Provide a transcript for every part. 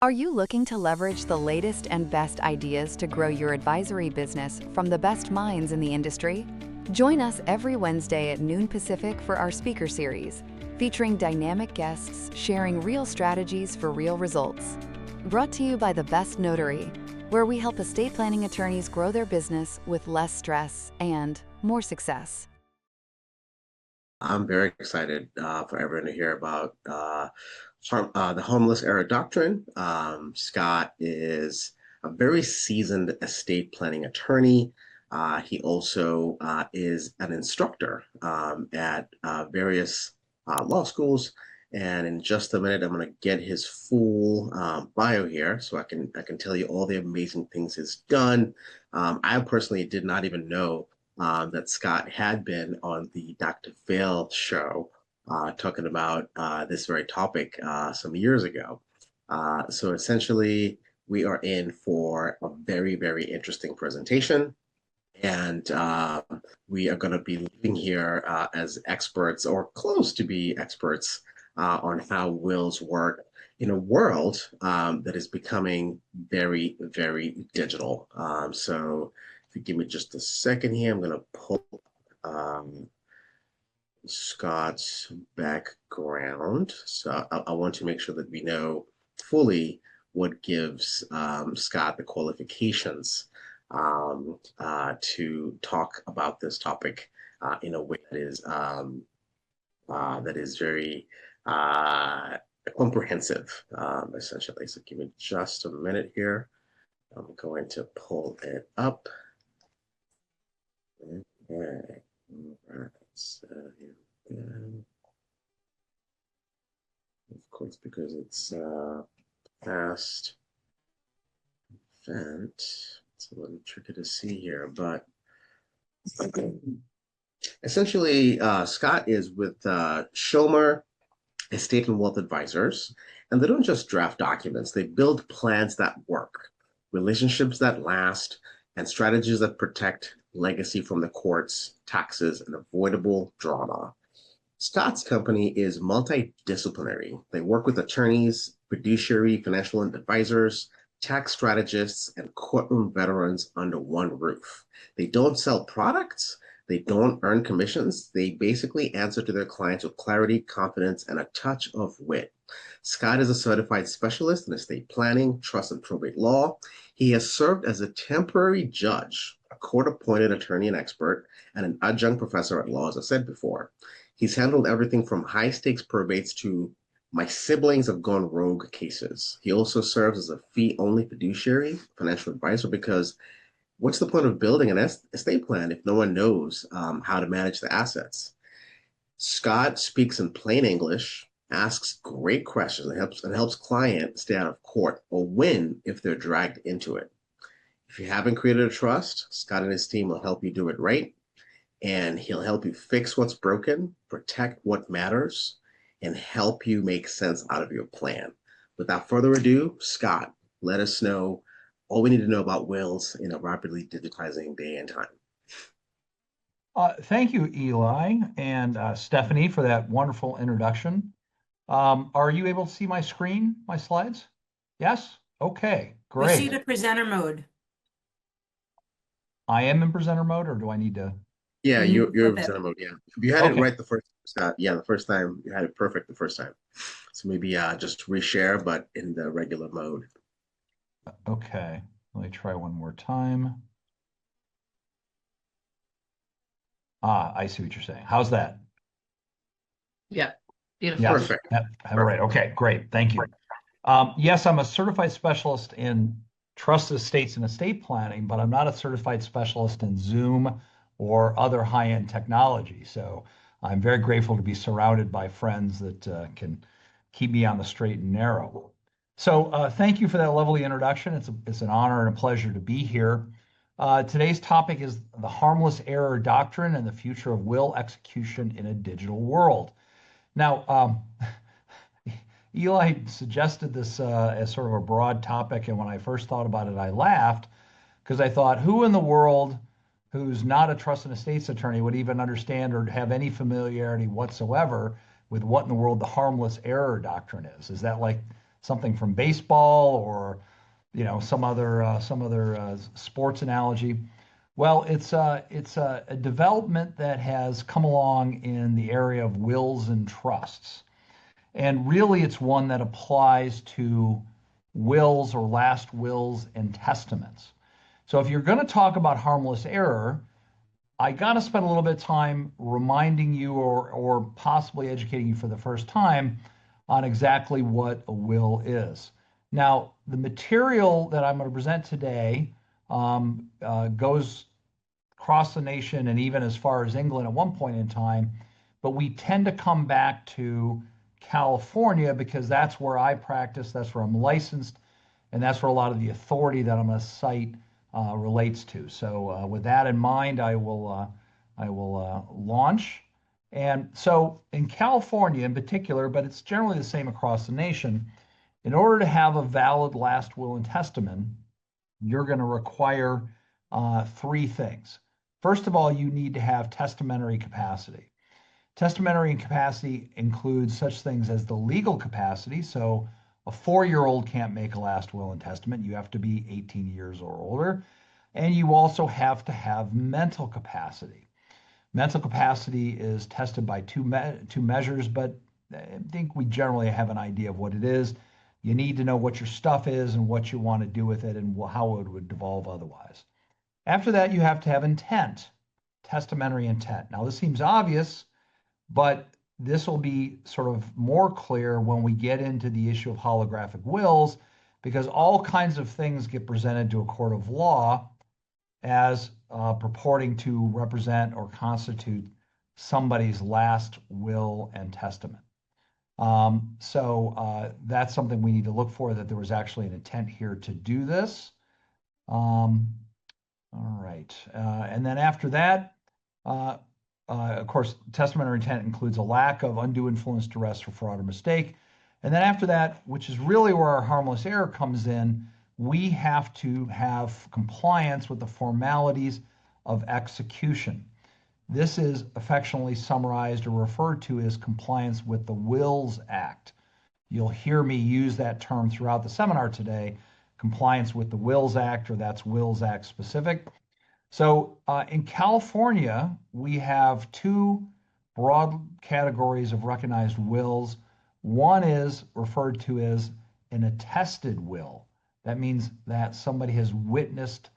Are you looking to leverage the latest and best ideas to grow your advisory business from the best minds in the industry? Join us every Wednesday at noon Pacific for our speaker series, featuring dynamic guests sharing real strategies for real results. Brought to you by the Best Notary, where we help estate planning attorneys grow their business with less stress and more success. I'm very excited for everyone to hear about the Harmless era doctrine. Scott is a very seasoned estate planning attorney. He also is an instructor at various law schools. And in just a minute, I'm going to get his full bio here, so I can tell you all the amazing things he's done. I personally did not even know that Scott had been on the Dr. Phil show talking about this very topic some years ago. So essentially, we are in for a very, very interesting presentation. And we are going to be living here as experts or close to be experts on how wills work in a world that is becoming very, very digital. So if you give me just a second here, I'm going to pull um, Scott's background. So I want to make sure that we know fully what gives Scott the qualifications to talk about this topic in a way that is very uh, comprehensive, essentially. So give me just a minute here. I'm going to pull it up. Okay. All right. So here we go. Of course, because it's past event, it's a little tricky to see here, but essentially, Scott is with Schomer Estate and Wealth Advisors, and they don't just draft documents, they build plans that work, relationships that last, and strategies that protect legacy from the courts, taxes, and avoidable drama. Scott's company is multidisciplinary. They work with attorneys, fiduciary financial advisors, tax strategists, and courtroom veterans under one roof. They don't sell products, they don't earn commissions. They basically answer to their clients with clarity, confidence, and a touch of wit. Scott is a certified specialist in estate planning, trust, and probate law. He has served as a temporary judge, a court appointed attorney and expert, and an adjunct professor at law, as I said before. He's handled everything from high stakes probates to my siblings have gone rogue cases. He also serves as a fee only fiduciary financial advisor because what's the point of building an estate plan if no one knows how to manage the assets? Scott speaks in plain English, asks great questions, and helps clients stay out of court or win if they're dragged into it. If you haven't created a trust, Scott and his team will help you do it right, and he'll help you fix what's broken, protect what matters, and help you make sense out of your plan. Without further ado, Scott, let us know all we need to know about wills in a rapidly digitizing day and time. Thank you, Eli and Stephanie, for that wonderful introduction. Are you able to see my screen, my slides? Yes? Okay, We see great. the presenter mode. I am in presenter mode, or do I need to? Yeah, Can you you're in flip it? presenter mode. Yeah, if you had it Okay, right the first, yeah, the first time you had it perfect the first time. So maybe just reshare, but in the regular mode. okay. Let me try one more time. I see what you're saying. How's that? Yeah, beautiful. Yes. Perfect. All right. Okay, great. Thank you. Yes, I'm a certified specialist in trust estates and estate planning, but I'm not a certified specialist in Zoom or other high-end technology. So I'm very grateful to be surrounded by friends that can keep me on the straight and narrow. So thank you for that lovely introduction. It's an honor and a pleasure to be here. Today's topic is the harmless error doctrine and the future of will execution in a digital world. Now, Eli suggested this as sort of a broad topic, and when I first thought about it, I laughed because I thought, who in the world who's not a trust and estates attorney would even understand or have any familiarity whatsoever with what in the world the harmless error doctrine is? Is that like something from baseball or some other sports analogy. Well, it's a development that has come along in the area of wills and trusts. And really, it's one that applies to wills or last wills and testaments. So if you're going to talk about harmless error, I got to spend a little bit of time reminding you or possibly educating you for the first time on exactly what a will is. Now, the material that I'm going to present today goes across the nation and even as far as England at one point in time, but we tend to come back to California because that's where I practice, that's where I'm licensed, and that's where a lot of the authority that I'm going to cite relates to. So with that in mind, I will launch. And so in California in particular, but it's generally the same across the nation, in order to have a valid last will and testament, you're going to require three things. First of all, you need to have testamentary capacity. Testamentary capacity includes such things as the legal capacity. So a 4-year-old can't make a last will and testament. You have to be 18 years or older. And you also have to have mental capacity. Mental capacity is tested by two measures, but I think we generally have an idea of what it is. You need to know what your stuff is and what you want to do with it and how it would devolve otherwise. After that, you have to have intent, testamentary intent. Now, this seems obvious, but this will be sort of more clear when we get into the issue of holographic wills, because all kinds of things get presented to a court of law as purporting to represent or constitute somebody's last will and testament. So that's something we need to look for, that there was actually an intent here to do this. All right. And then after that, of course, testamentary intent includes a lack of undue influence, duress, or fraud or mistake. And then after that, which is really where our harmless error comes in, we have to have compliance with the formalities of execution. This is affectionately summarized or referred to as compliance with the Wills Act. You'll hear me use that term throughout the seminar today, compliance with the Wills Act, or that's Wills Act specific. So in California, we have two broad categories of recognized wills. One is referred to as an attested will. That means that somebody has witnessed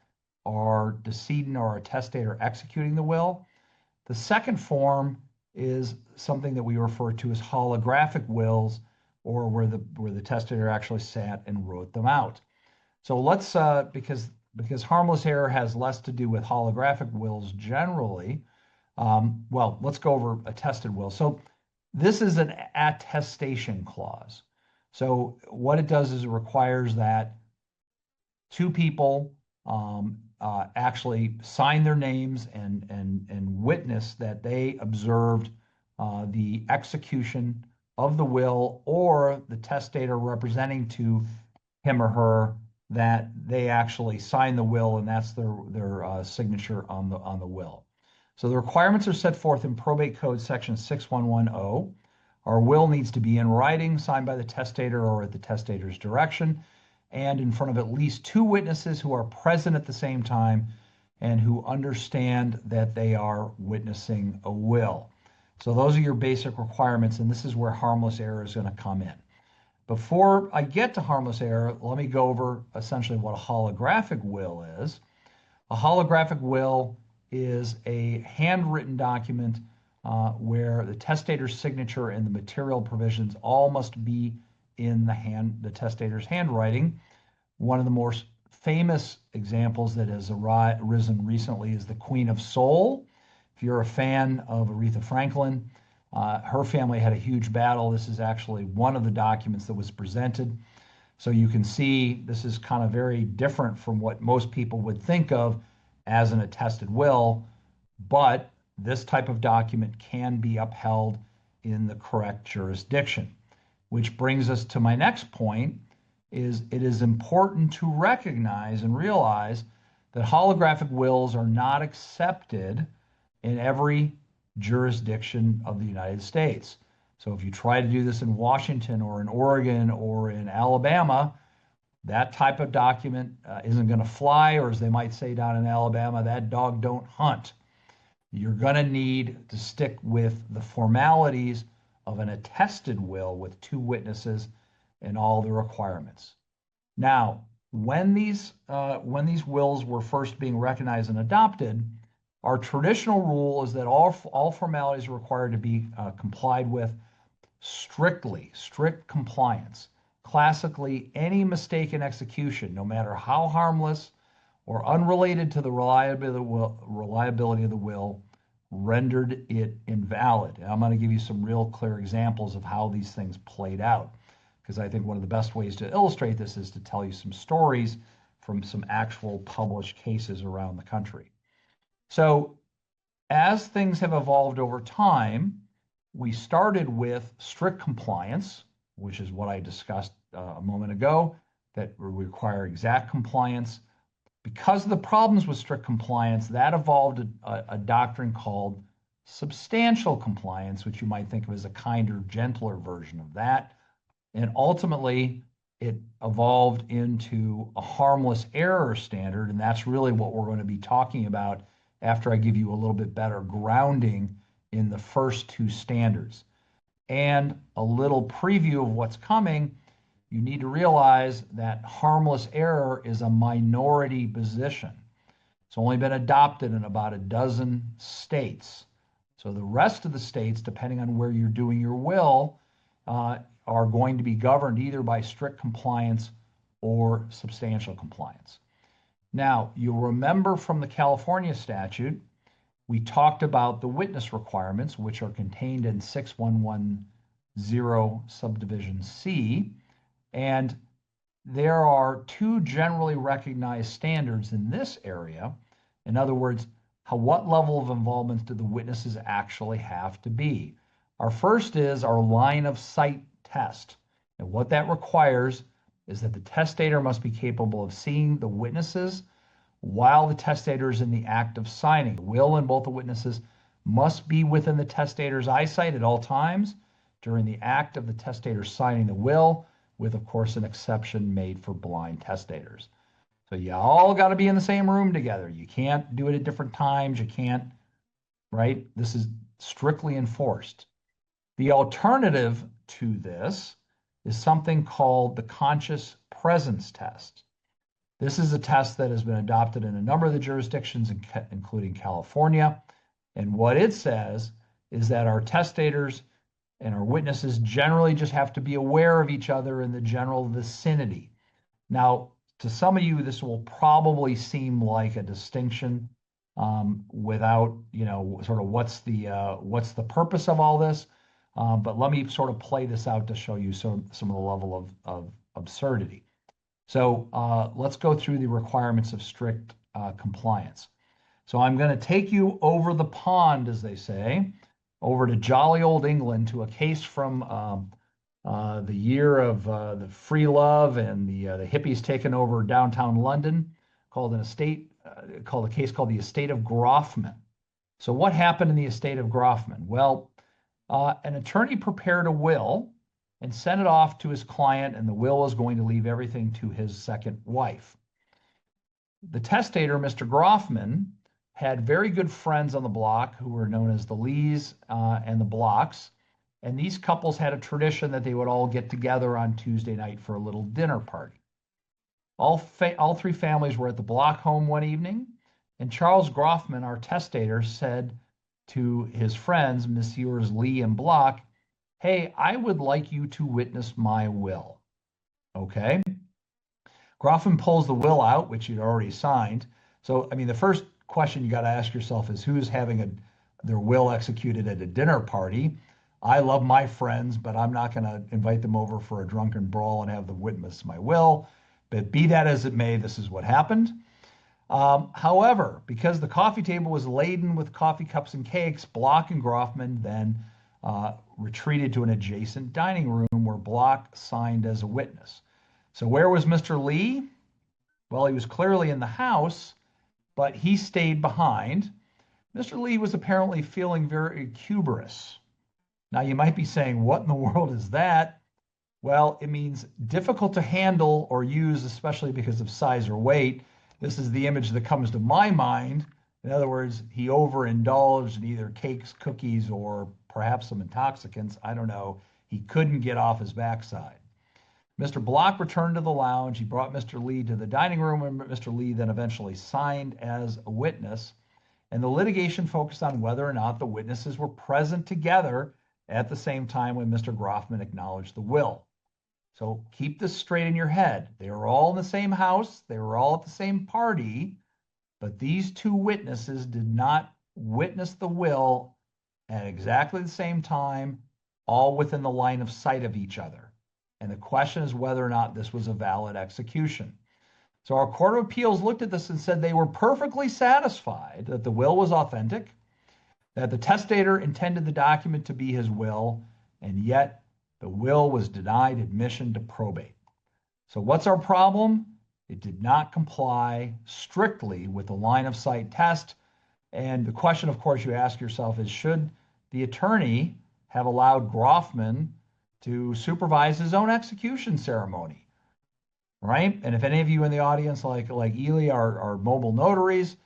our decedent or our testator executing the will. The second form is something that we refer to as holographic wills, or where the testator actually sat and wrote them out. So let's, because harmless error has less to do with holographic wills generally, well, let's go over attested will. So this is an attestation clause. So what it does is it requires that two people actually sign their names and witness that they observed the execution of the will, or the testator representing to him or her that they actually signed the will, and that's their signature on the will. So the requirements are set forth in Probate Code Section 6110. Our will needs to be in writing, signed by the testator or at the testator's direction, and in front of at least two witnesses who are present at the same time and who understand that they are witnessing a will. So those are your basic requirements, and this is where harmless error is going to come in. Before I get to harmless error, let me go over essentially what a holographic will is. A holographic will is a handwritten document where the testator's signature and the material provisions all must be in the testator's handwriting. One of the more famous examples that has arisen recently is the Queen of Soul. If you're a fan of Aretha Franklin, her family had a huge battle. This is actually one of the documents that was presented. So you can see this is kind of very different from what most people would think of as an attested will, but this type of document can be upheld in the correct jurisdiction. Which brings us to my next point, is it is important to recognize and realize that holographic wills are not accepted in every jurisdiction of the United States. So if you try to do this in Washington or in Oregon or in Alabama, that type of document isn't going to fly, or as they might say down in Alabama, that dog don't hunt. You're going to need to stick with the formalities of an attested will with two witnesses and all the requirements. Now, when these wills were first being recognized and adopted, our traditional rule is that all formalities are required to be complied with strictly, strict compliance. Classically, any mistake in execution, no matter how harmless or unrelated to the reliability of the will, rendered it invalid. And I'm going to give you some real clear examples of how these things played out, because I think one of the best ways to illustrate this is to tell you some stories from some actual published cases around the country. So as things have evolved over time, we started with strict compliance, which is what I discussed a moment ago, that require exact compliance. Because of the problems with strict compliance, that evolved a doctrine called substantial compliance, which you might think of as a kinder, gentler version of that. And ultimately, it evolved into a harmless error standard. And that's really what we're going to be talking about after I give you a little bit better grounding in the first two standards. And a little preview of what's coming. You need to realize that harmless error is a minority position. It's only been adopted in about a dozen states. So the rest of the states, depending on where you're doing your will, are going to be governed either by strict compliance or substantial compliance. Now, you'll remember from the California statute, we talked about the witness requirements, which are contained in 6110 subdivision C. And there are two generally recognized standards in this area. In other words, what level of involvement do the witnesses actually have to be? Our first is our line of sight test. And what that requires is that the testator must be capable of seeing the witnesses while the testator is in the act of signing. The will and both the witnesses must be within the testator's eyesight at all times during the act of the testator signing the will, with, of course, an exception made for blind testators. So you all got to be in the same room together. You can't do it at different times. You can't, right? This is strictly enforced. The alternative to this is something called the conscious presence test. This is a test that has been adopted in a number of the jurisdictions, including California. And what it says is that our testators and our witnesses generally just have to be aware of each other in the general vicinity. Now, to some of you, this will probably seem like a distinction without, sort of what's the purpose of all this. But let me sort of play this out to show you some of the level of absurdity. So let's go through the requirements of strict compliance. So I'm going to take you over the pond, as they say, over to jolly old England, to a case from the year of the free love and the hippies taking over downtown London, called a case called the Estate of Groffman. So what happened in the Estate of Groffman? Well, an attorney prepared a will and sent it off to his client, and the will is going to leave everything to his second wife. The testator, Mr. Groffman, had very good friends on the block who were known as the Lees and the Blocks. And these couples had a tradition that they would all get together on Tuesday night for a little dinner party. All three families were at the Block home one evening, and Charles Groffman, our testator, said to his friends, Messrs. Lee and Block, "Hey, I would like you to witness my will." Okay. Groffman pulls the will out, which he'd already signed. So, I mean, the first question you got to ask yourself is, who's having their will executed at a dinner party? I love my friends, but I'm not going to invite them over for a drunken brawl and have them witness my will. But be that as it may, this is what happened. However, because the coffee table was laden with coffee cups and cakes, Block and Groffman then retreated to an adjacent dining room where Block signed as a witness. So where was Mr. Lee? Well, he was clearly in the house, but he stayed behind. Mr. Lee was apparently feeling very cuberous. Now, you might be saying, what in the world is that? Well, it means difficult to handle or use, especially because of size or weight. This is the image that comes to my mind. In other words, he overindulged in either cakes, cookies, or perhaps some intoxicants. I don't know. He couldn't get off his backside. Mr. Block returned to the lounge. He brought Mr. Lee to the dining room, and Mr. Lee then eventually signed as a witness. And the litigation focused on whether or not the witnesses were present together at the same time when Mr. Groffman acknowledged the will. So keep this straight in your head. They were all in the same house. They were all at the same party, but these two witnesses did not witness the will at exactly the same time, all within the line of sight of each other. And the question is whether or not this was a valid execution. So our Court of Appeals looked at this and said they were perfectly satisfied that the will was authentic, that the testator intended the document to be his will, and yet the will was denied admission to probate. So what's our problem? It did not comply strictly with the line of sight test. And the question, of course, you ask yourself is, should the attorney have allowed Groffman to supervise his own execution ceremony? Right? And if any of you in the audience, like Ely, are mobile notaries,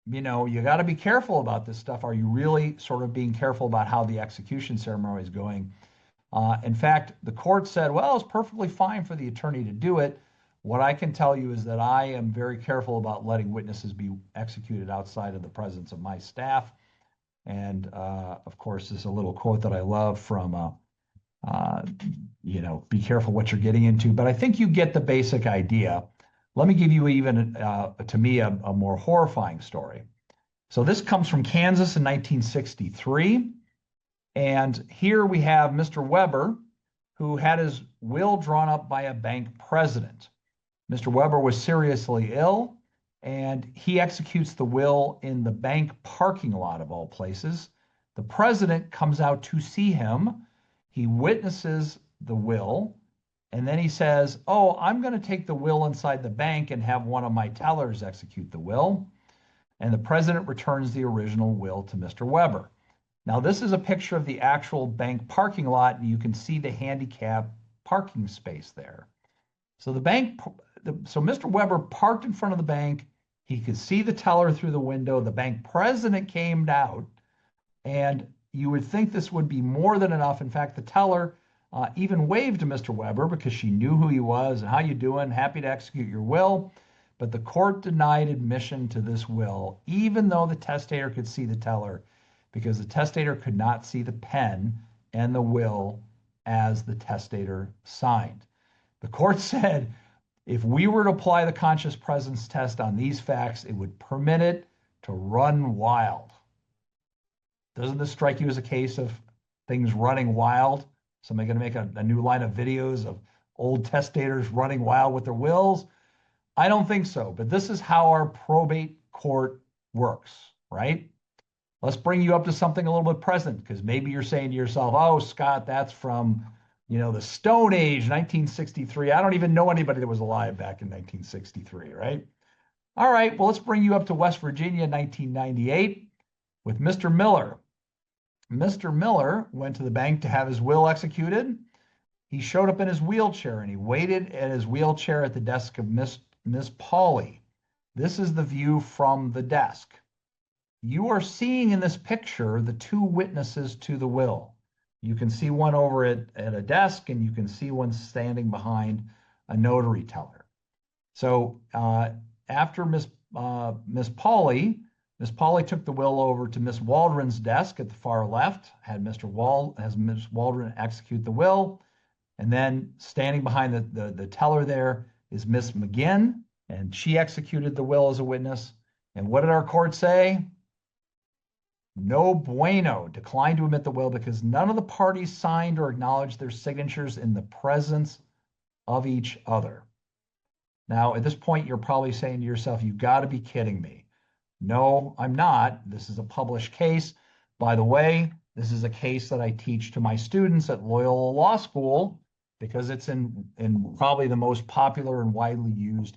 you know, you got to be careful about this stuff. Are you really sort of being careful about how the execution ceremony is going? In fact, the court said, well, it's perfectly fine for the attorney to do it. What I can tell you is that I am very careful about letting witnesses be executed outside of the presence of my staff. And of course, there's a little quote that I love from, you know, be careful what you're getting into. But I think you get the basic idea. Let me give you even, to me, a more horrifying story. So this comes from Kansas in 1963. And here we have Mr. Weber, who had his will drawn up by a bank president. Mr. Weber was seriously ill, and he executes the will in the bank parking lot of all places. The president comes out to see him. He witnesses the will, and then he says, oh, I'm going to take the will inside the bank and have one of my tellers execute the will. And the president returns the original will to Mr. Weber. Now, this is a picture of the actual bank parking lot, and you can see the handicap parking space there. So so Mr. Weber parked in front of the bank. He could see the teller through the window. The bank president came out, and you would think this would be more than enough. In fact, the teller even waved to Mr. Weber because she knew who he was and how you doing, happy to execute your will. But the court denied admission to this will, even though the testator could see the teller, because the testator could not see the pen and the will as the testator signed. The court said, if we were to apply the conscious presence test on these facts, it would permit it to run wild. Doesn't this strike you as a case of things running wild? Somebody going to make a new line of videos of old testators running wild with their wills? I don't think so, but this is how our probate court works, right? Let's bring you up to something a little bit present, because maybe you're saying to yourself, oh, Scott, that's from, you know, the Stone Age, 1963. I don't even know anybody that was alive back in 1963, right? All right, well, let's bring you up to West Virginia, 1998, with Mr. Miller. Mr. Miller went to the bank to have his will executed. He showed up in his wheelchair, and he waited at his wheelchair at the desk of Miss Pauley. This is the view from the desk. You are seeing in this picture the two witnesses to the will. You can see one over at a desk, and you can see one standing behind a notary teller. So after Miss Pauley took the will over to Miss Waldron's desk at the far left, has Miss Waldron execute the will, and then standing behind the teller there is Miss McGinn, and she executed the will as a witness. And what did our court say? No bueno, declined to admit the will because none of the parties signed or acknowledged their signatures in the presence of each other. Now, at this point, you're probably saying to yourself, you've got to be kidding me. No, I'm not. This is a published case. By the way, this is a case that I teach to my students at Loyola Law School because it's in probably the most popular and widely used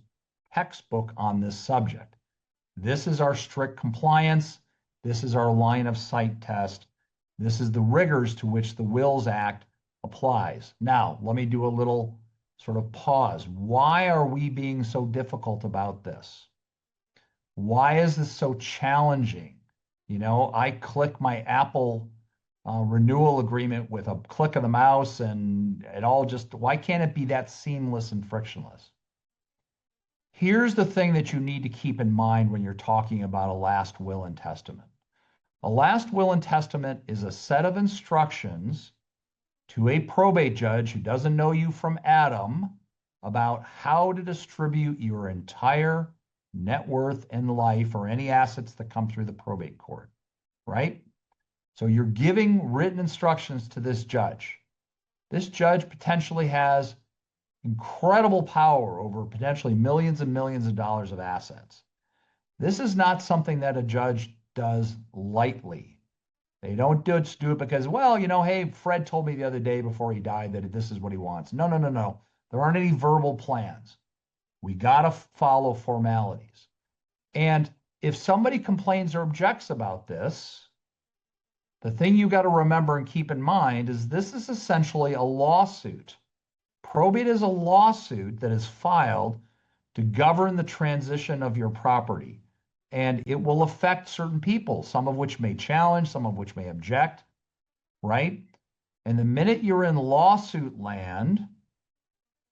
textbook on this subject. This is our strict compliance. This is our line of sight test. This is the rigors to which the Wills Act applies. Now, let me do a little sort of pause. Why are we being so difficult about this? Why is this so challenging? You know, I click my Apple renewal agreement with a click of the mouse and it all just, why can't it be that seamless and frictionless? Here's the thing that you need to keep in mind when you're talking about a last will and testament. A last will and testament is a set of instructions to a probate judge who doesn't know you from Adam about how to distribute your entire net worth and life or any assets that come through the probate court, right? So you're giving written instructions to this judge. This judge potentially has incredible power over potentially millions and millions of dollars of assets. This is not something that a judge does lightly. They don't just do it because, well, you know, hey, Fred told me the other day before he died that this is what he wants. No, no, no, no. There aren't any verbal plans. We got to follow formalities. And if somebody complains or objects about this, the thing you got to remember and keep in mind is this is essentially a lawsuit. Probate is a lawsuit that is filed to govern the transition of your property. And it will affect certain people, some of which may challenge, some of which may object, right? And the minute you're in lawsuit land,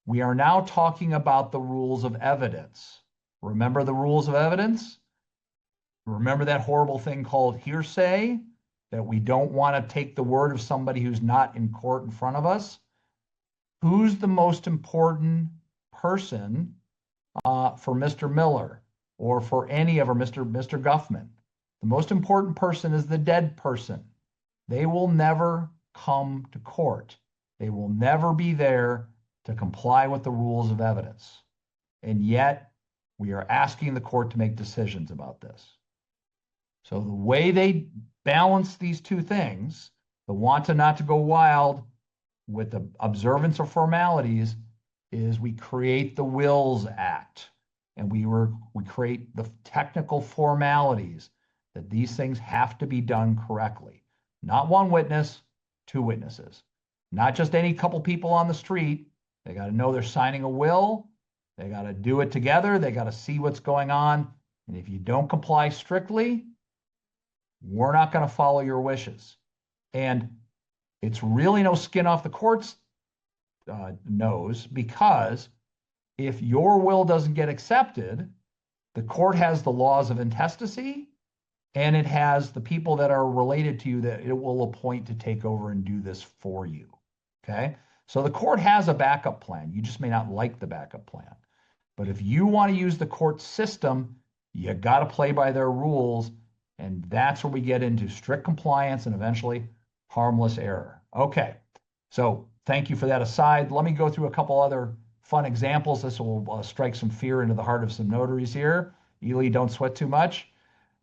we are now talking about the rules of evidence. Remember the rules of evidence? Remember that horrible thing called hearsay, that we don't want to take the word of somebody who's not in court in front of us? Who's the most important person for Mr. Miller or for any of our Mr. Guffman? The most important person is the dead person. They will never come to court. They will never be there to comply with the rules of evidence. And yet, we are asking the court to make decisions about this. So the way they balance these two things, the want to not to go wild with the observance of formalities, is we create the Wills Act, and we create the technical formalities that these things have to be done correctly. Not one witness, two witnesses. Not just any couple people on the street. They got to know they're signing a will. They got to do it together. They got to see what's going on. And if you don't comply strictly, we're not going to follow your wishes. And it's really no skin off the court's nose, because if your will doesn't get accepted, the court has the laws of intestacy, and it has the people that are related to you that it will appoint to take over and do this for you. Okay? So the court has a backup plan. You just may not like the backup plan. But if you want to use the court system, you got to play by their rules. And that's where we get into strict compliance and eventually harmless error. Okay. So thank you for that aside. Let me go through a couple other fun examples. This will strike some fear into the heart of some notaries here. Ely, don't sweat too much.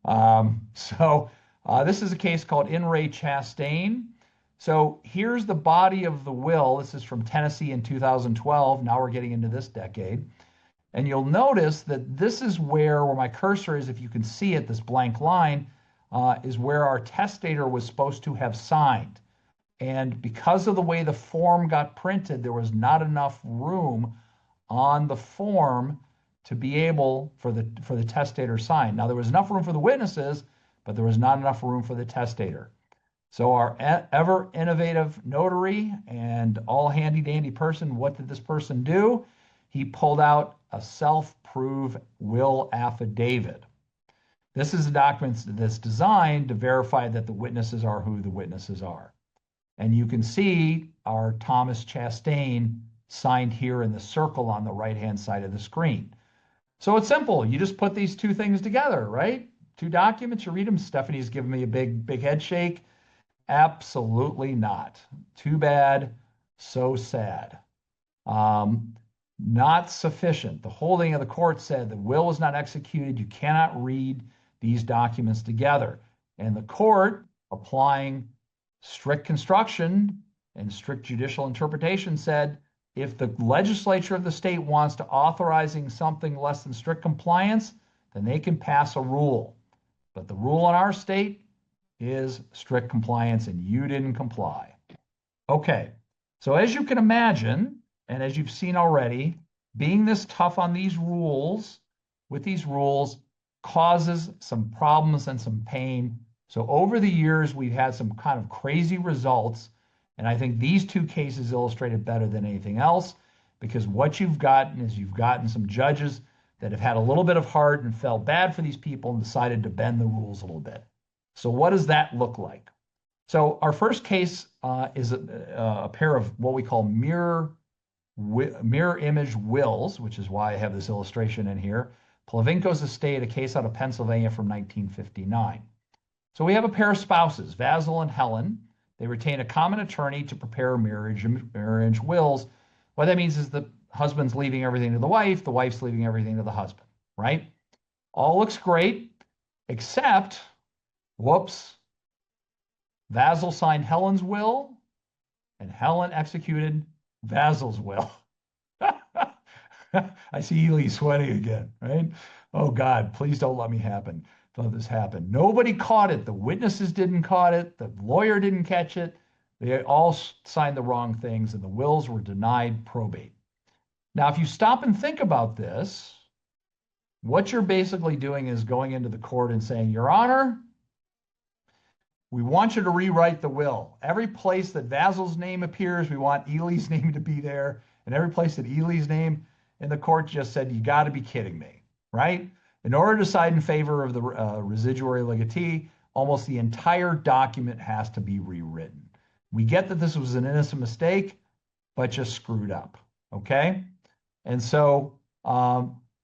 This is a case called In Re Chastain. So here's the body of the will. This is from Tennessee in 2012. Now we're getting into this decade. And you'll notice that this is where my cursor is, if you can see it, this blank line, is where our testator was supposed to have signed. And because of the way the form got printed, there was not enough room on the form to be able for the testator sign. Now, there was enough room for the witnesses, but there was not enough room for the testator. So our ever innovative notary and all handy dandy person, what did this person do? He pulled out a self-prove will affidavit. This is a document that's designed to verify that the witnesses are who the witnesses are. And you can see our Thomas Chastain signed here in the circle on the right-hand side of the screen. So it's simple. You just put these two things together, right? Two documents, you read them. Stephanie's giving me a big head shake. Absolutely not. Too bad, so sad. Not sufficient. The holding of the court said the will was not executed. You cannot read these documents together. And the court, applying strict construction and strict judicial interpretation, said if the legislature of the state wants to authorizing something less than strict compliance, then they can pass a rule. But the rule in our state is strict compliance, and you didn't comply. Okay, so as you can imagine, and as you've seen already, being this tough on these rules, with these rules, causes some problems and some pain. So over the years, we've had some kind of crazy results. And I think these two cases illustrate it better than anything else, because what you've gotten is you've gotten some judges that have had a little bit of heart and felt bad for these people and decided to bend the rules a little bit. So what does that look like? So our first case is a pair of what we call mirror image wills, which is why I have this illustration in here. Plavinko's estate, a case out of Pennsylvania from 1959. So we have a pair of spouses, Vasil and Helen. They retain a common attorney to prepare mirror image wills. What that means is the husband's leaving everything to the wife's leaving everything to the husband, right? All looks great, except, whoops, Vasil signed Helen's will, and Helen executed Vasil's will. I see Ely sweating again, right? Oh God, please don't let this happen. Nobody caught it. The witnesses didn't caught it. The lawyer didn't catch it. They all signed the wrong things, and the wills were denied probate. Now, if you stop and think about this, what you're basically doing is going into the court and saying, Your Honor, we want you to rewrite the will. Every place that Vasil's name appears, we want Ely's name to be there. And every place that Ely's name in the court just said, you got to be kidding me, right? In order to decide in favor of the residuary legatee, almost the entire document has to be rewritten. We get that this was an innocent mistake, but just screwed up, okay? And so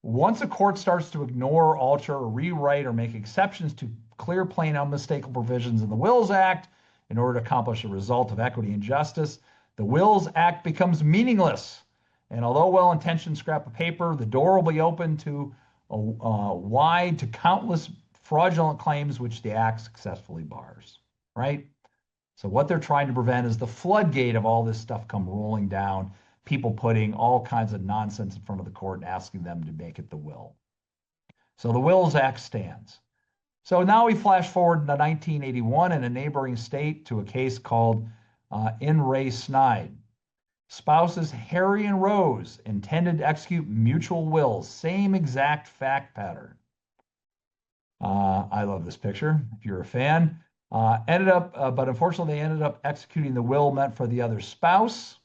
once a court starts to ignore, alter, or rewrite, or make exceptions to clear, plain, unmistakable provisions in the Wills Act in order to accomplish a result of equity and justice, the Wills Act becomes meaningless. And although well-intentioned scrap of paper, the door will be open to wide to countless fraudulent claims which the Act successfully bars, right? So what they're trying to prevent is the floodgate of all this stuff come rolling down, people putting all kinds of nonsense in front of the court and asking them to make it the will. So the Wills Act stands. So now we flash forward to 1981 in a neighboring state to a case called In Re Snide. Spouses Harry and Rose intended to execute mutual wills, same exact fact pattern. I love this picture, if you're a fan. But unfortunately, they ended up executing the will meant for the other spouse.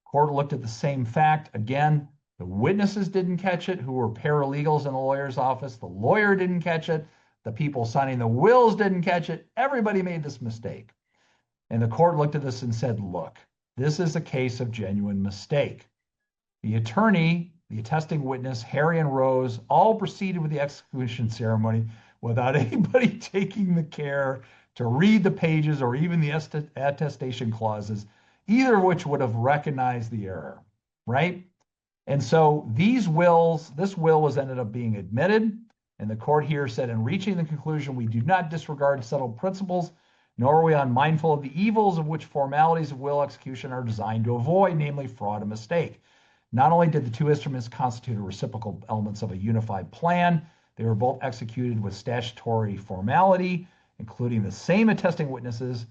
Court looked at the same fact. Again, the witnesses didn't catch it, who were paralegals in the lawyer's office. The lawyer didn't catch it. The people signing the wills didn't catch it. Everybody made this mistake. And the court looked at this and said, look, this is a case of genuine mistake. The attorney, the attesting witness, Harry and Rose, all proceeded with the execution ceremony without anybody taking the care to read the pages or even the attestation clauses, either of which would have recognized the error, right? And so this will was ended up being admitted, and the court here said, in reaching the conclusion, we do not disregard settled principles, nor are we unmindful of the evils of which formalities of will execution are designed to avoid, namely fraud and mistake. Not only did the two instruments constitute reciprocal elements of a unified plan, they were both executed with statutory formality, including the same attesting witnesses,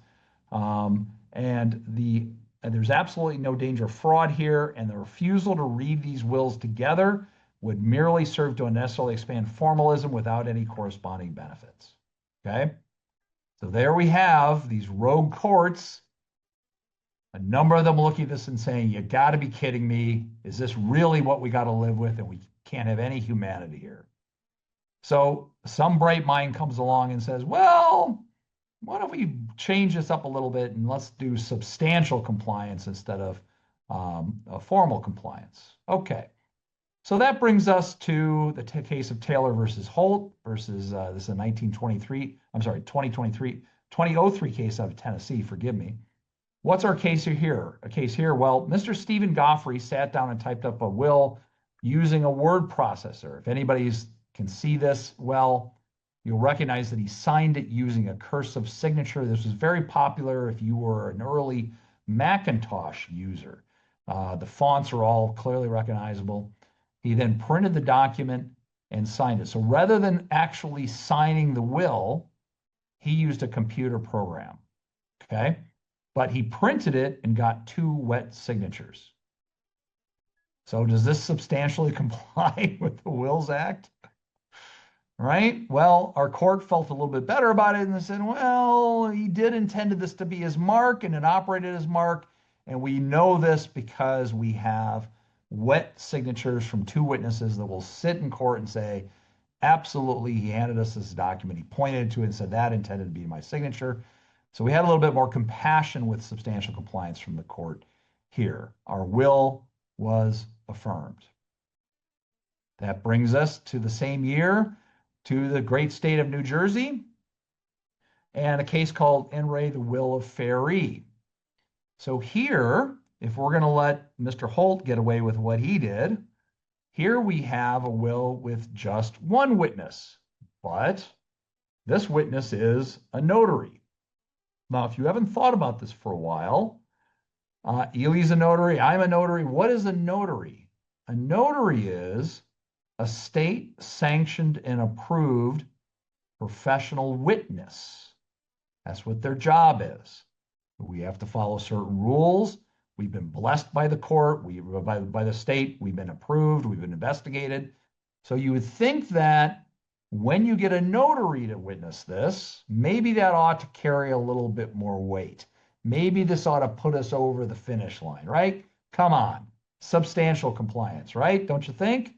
and there's absolutely no danger of fraud here, and the refusal to read these wills together would merely serve to unnecessarily expand formalism without any corresponding benefits, okay? So there we have these rogue courts, a number of them looking at this and saying, you got to be kidding me. Is this really what we got to live with? And we can't have any humanity here. So some bright mind comes along and says, well, what if we change this up a little bit and let's do substantial compliance instead of a formal compliance? Okay. So that brings us to the case of Taylor versus Holt versus this is a 2003 case out of Tennessee, forgive me. What's our case here? Well, Mr. Stephen Goffrey sat down and typed up a will using a word processor. If anybody can see this well, you'll recognize that he signed it using a cursive signature. This was very popular if you were an early Macintosh user. The fonts are all clearly recognizable. He then printed the document and signed it. So rather than actually signing the will, he used a computer program, okay? But he printed it and got 2 wet signatures. So does this substantially comply with the Wills Act? Right? Well, our court felt a little bit better about it and they said, well, he did intended this to be his mark and it operated as mark. And we know this because we have wet signatures from 2 witnesses that will sit in court and say, absolutely, he handed us this document. He pointed to it and said, that intended to be my signature. So we had a little bit more compassion with substantial compliance from the court here. Our will was affirmed. That brings us to the same year, to the great state of New Jersey, and a case called In Re, the Will of Fairee. So here, if we're going to let Mr. Holt get away with what he did, here we have a will with just 1 witness, but this witness is a notary. Now, if you haven't thought about this for a while, Eli's a notary, I'm a notary. What is a notary? A notary is a state-sanctioned and approved professional witness. That's what their job is. We have to follow certain rules. We've been blessed by the court, by the state. We've been approved. We've been investigated. So you would think that when you get a notary to witness this, maybe that ought to carry a little bit more weight. Maybe this ought to put us over the finish line, right? Come on. Substantial compliance, right? Don't you think?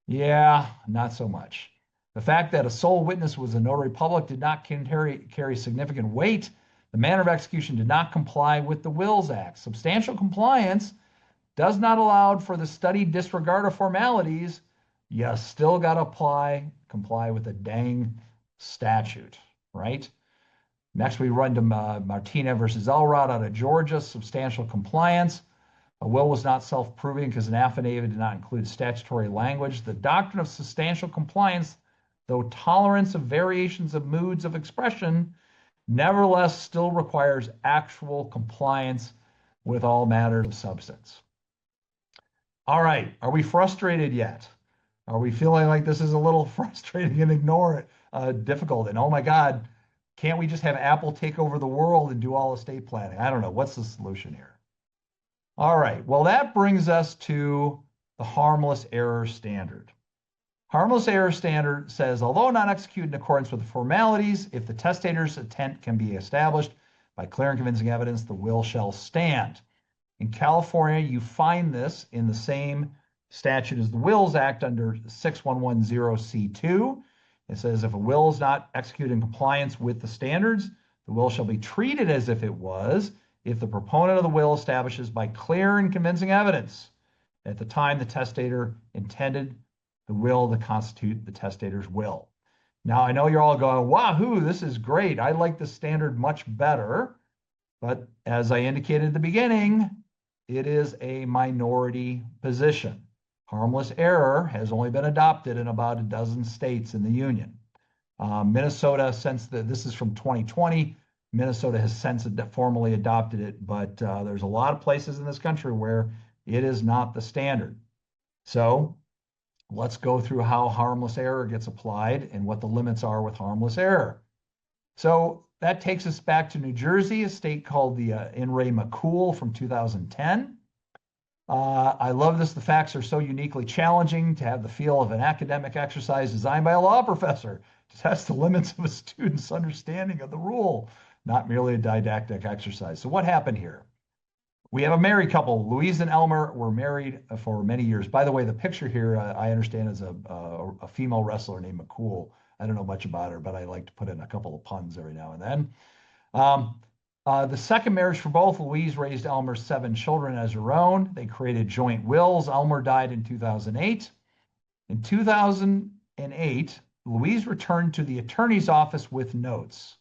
Yeah, not so much. The fact that a sole witness was a notary public did not carry significant weight. The manner of execution did not comply with the Wills Act. Substantial compliance does not allow for the studied disregard of formalities. You still got to comply with the dang statute, right? Next, we run to Martina versus Elrod out of Georgia, substantial compliance. A will was not self-proving because an affidavit did not include statutory language. The doctrine of substantial compliance, though tolerance of variations of moods of expression, nevertheless still requires actual compliance with all matters of substance. All right, are we frustrated yet? Are we feeling like this is a little frustrating and difficult? And oh my God, can't we just have Apple take over the world and do all estate planning? I don't know. What's the solution here? All right, well, that brings us to the harmless error standard. Harmless error standard says, although not executed in accordance with the formalities, if the testator's intent can be established by clear and convincing evidence, the will shall stand. In California, you find this in the same statute as the Wills Act under 6110C2. It says if a will is not executed in compliance with the standards, the will shall be treated as if it was if the proponent of the will establishes by clear and convincing evidence at the time the testator intended the will to constitute the testator's will. Now, I know you're all going, wahoo, this is great. I like the standard much better. But as I indicated at the beginning, it is a minority position. Harmless error has only been adopted in about a dozen states in the union. Minnesota, since this is from 2020, Minnesota has since formally adopted it, but there's a lot of places in this country where it is not the standard. So let's go through how harmless error gets applied and what the limits are with harmless error. So that takes us back to New Jersey, a state called the In Re McCool from 2010. I love this. The facts are so uniquely challenging to have the feel of an academic exercise designed by a law professor to test the limits of a student's understanding of the rule, not merely a didactic exercise. So what happened here? We have a married couple. Louise and Elmer were married for many years. By the way, the picture here, I understand, is a female wrestler named McCool. I don't know much about her, but I like to put in a couple of puns every now and then. The second marriage for both, Louise raised Elmer's 7 children as her own. They created joint wills. Elmer died in 2008. In 2008, Louise returned to the attorney's office with notes.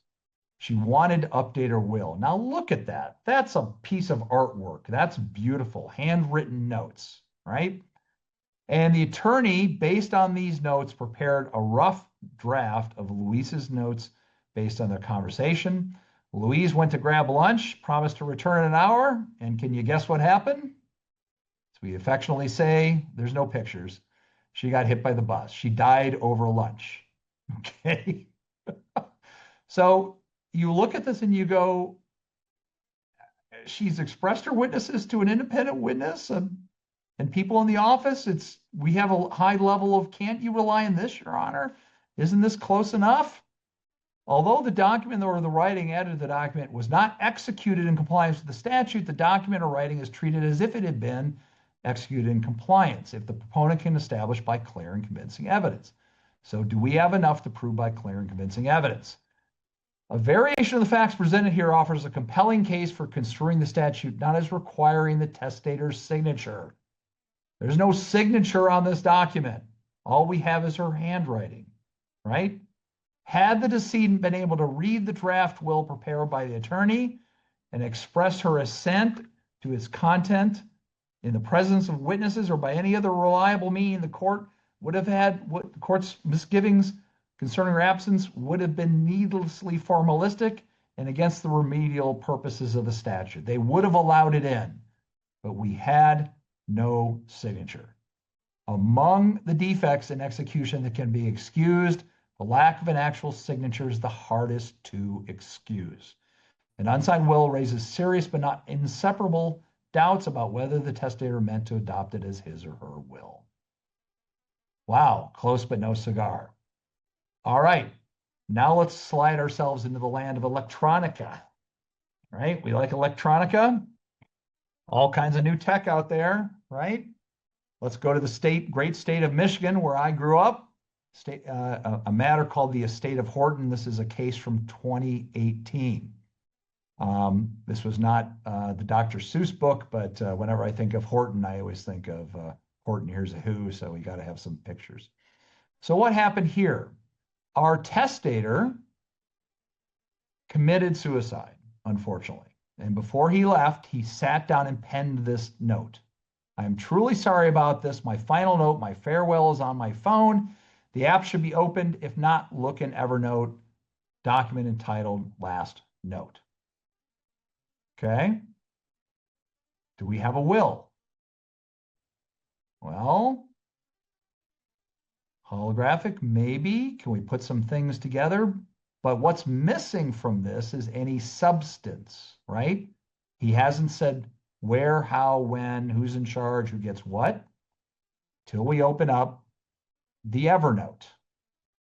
She wanted to update her will. Now look at that. That's a piece of artwork. That's beautiful. Handwritten notes, right? And the attorney, based on these notes, prepared a rough draft of Louise's notes based on their conversation. Louise went to grab lunch, promised to return in an hour, and can you guess what happened? As we affectionately say, there's no pictures. She got hit by the bus. She died over lunch. Okay. So you look at this and you go, she's expressed her witnesses to an independent witness and people in the office. We have a high level of, can't you rely on this, Your Honor? Isn't this close enough? Although the document or the writing added to the document was not executed in compliance with the statute, the document or writing is treated as if it had been executed in compliance if the proponent can establish by clear and convincing evidence. So do we have enough to prove by clear and convincing evidence? A variation of the facts presented here offers a compelling case for construing the statute not as requiring the testator's signature. There's no signature on this document. All we have is her handwriting, right? Had the decedent been able to read the draft will prepared by the attorney and express her assent to its content in the presence of witnesses or by any other reliable means, the court would have had what the court's misgivings concerning her absence would have been needlessly formalistic and against the remedial purposes of the statute. They would have allowed it in, but we had no signature. Among the defects in execution that can be excused, the lack of an actual signature is the hardest to excuse. An unsigned will raises serious but not inseparable doubts about whether the testator meant to adopt it as his or her will. Wow, close but no cigar. All right, now let's slide ourselves into the land of electronica, right? We like electronica, all kinds of new tech out there, right? Let's go to the great state of Michigan, where I grew up. A matter called the Estate of Horton. This is a case from 2018. This was not the Dr. Seuss book, but whenever I think of Horton, I always think of Horton Hears a Who, so we got to have some pictures. So what happened here? Our testator committed suicide, unfortunately. And before he left, he sat down and penned this note. I am truly sorry about this. My final note, my farewell, is on my phone. The app should be opened. If not, look in Evernote, document entitled Last Note. Okay. Do we have a will? Well, holographic, maybe. Can we put some things together? But what's missing from this is any substance, right? He hasn't said where, how, when, who's in charge, who gets what, till we open up the Evernote.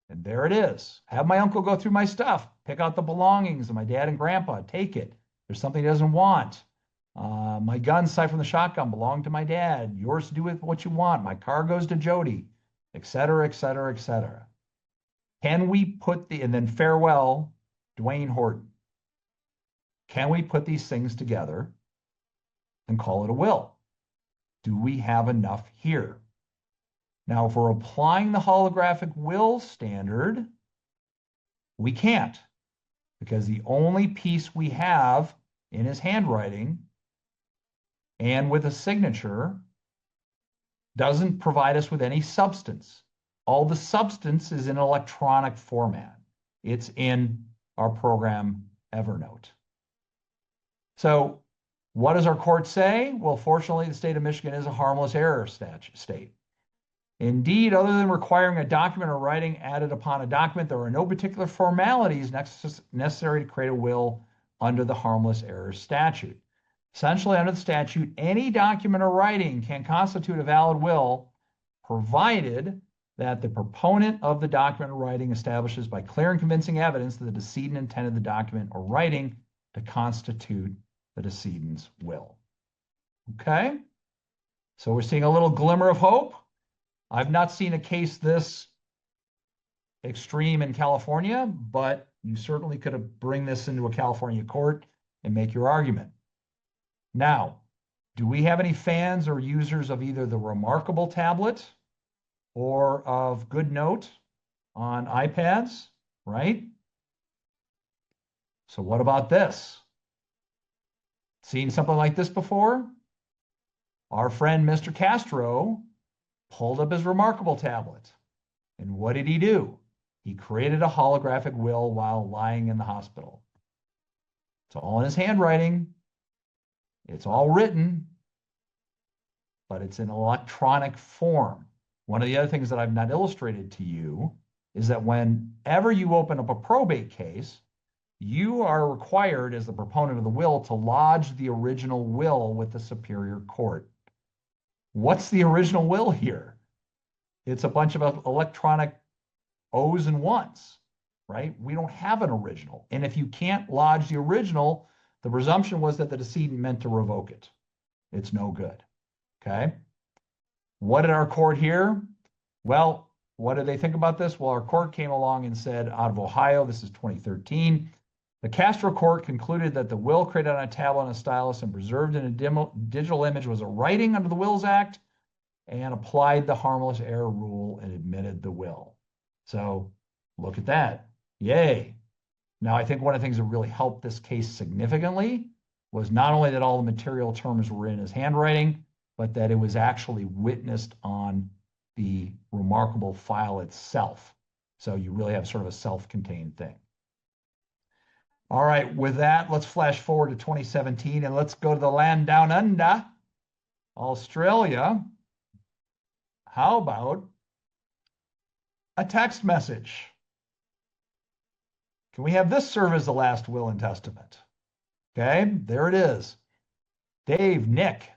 And there it is. Have my uncle go through my stuff, pick out the belongings of my dad and grandpa, take it. There's something he doesn't want. My guns aside from the shotgun belong to my dad. Yours to do with what you want. My car goes to Jody, et cetera, et cetera, et cetera. Can we put and then farewell, Dwayne Horton. Can we put these things together and call it a will? Do we have enough here? Now, if we're applying the holographic will standard, we can't, because the only piece we have in his handwriting and with a signature doesn't provide us with any substance. All the substance is in electronic format. It's in our program Evernote. So what does our court say? Well, fortunately, the state of Michigan is a harmless error state. Indeed, other than requiring a document or writing added upon a document, there are no particular formalities necessary to create a will under the harmless error statute. Essentially, under the statute, any document or writing can constitute a valid will, provided that the proponent of the document or writing establishes by clear and convincing evidence that the decedent intended the document or writing to constitute the decedent's will. Okay? So we're seeing a little glimmer of hope. I've not seen a case this extreme in California, but you certainly could have bring this into a California court and make your argument. Now, do we have any fans or users of either the Remarkable tablet or of GoodNote on iPads, right? So what about this? Seen something like this before? Our friend Mr. Castro pulled up his Remarkable tablet. And what did he do? He created a holographic will while lying in the hospital. It's all in his handwriting. It's all written, but it's in electronic form. One of the other things that I've not illustrated to you is that whenever you open up a probate case, you are required as the proponent of the will to lodge the original will with the superior court. What's the original will here? It's a bunch of electronic O's and ones, right? We don't have an original. And if you can't lodge the original, the presumption was that the decedent meant to revoke it. It's no good. Okay. What did our court hear? Well, what did they think about this? Well, our court came along and said, out of Ohio, this is 2013, the Castro court concluded that the will created on a tablet and a stylus and preserved in a digital image was a writing under the Wills Act and applied the harmless error rule and admitted the will. So look at that. Yay. Now, I think one of the things that really helped this case significantly was not only that all the material terms were in his handwriting, but that it was actually witnessed on the remarkable file itself. So you really have sort of a self-contained thing. All right, with that, let's flash forward to 2017 and let's go to the land down under, Australia. How about a text message? Can we have this serve as the last will and testament? Okay, there it is. Dave, Nick,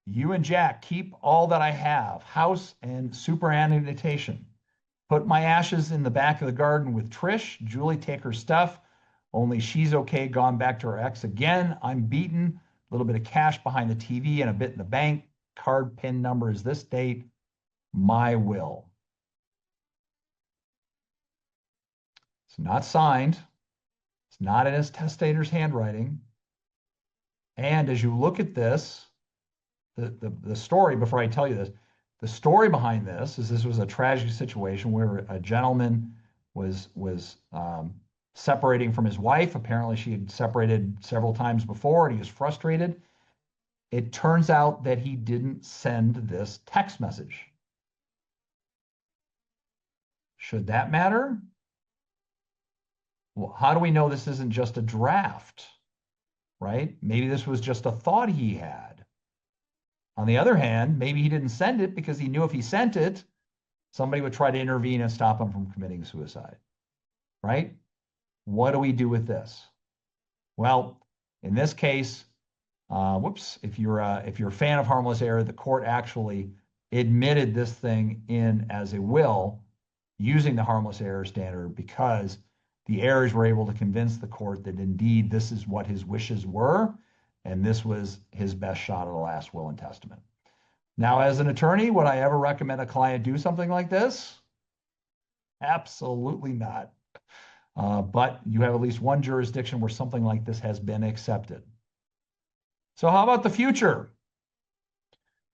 you and Jack keep all that I have, house and superannuation. Put my ashes in the back of the garden with Trish. Julie, take her stuff. Only she's okay, gone back to her ex again. I'm beaten. A little bit of cash behind the TV and a bit in the bank. Card pin number is this date. My will. It's not signed. It's not in his testator's handwriting. And as you look at this, the story, before I tell you this, the story behind this is this was a tragic situation where a gentleman was separating from his wife. Apparently she had separated several times before and he was frustrated. It turns out that he didn't send this text message. Should that matter? Well, how do we know this isn't just a draft, right? Maybe this was just a thought he had. On the other hand, maybe he didn't send it because he knew if he sent it, somebody would try to intervene and stop him from committing suicide, right? What do we do with this? Well, in this case, if you're a fan of harmless error, the court actually admitted this thing in as a will using the harmless error standard because the heirs were able to convince the court that indeed this is what his wishes were, and this was his best shot at the last will and testament. Now, as an attorney, would I ever recommend a client do something like this? Absolutely not. But you have at least one jurisdiction where something like this has been accepted. So how about the future?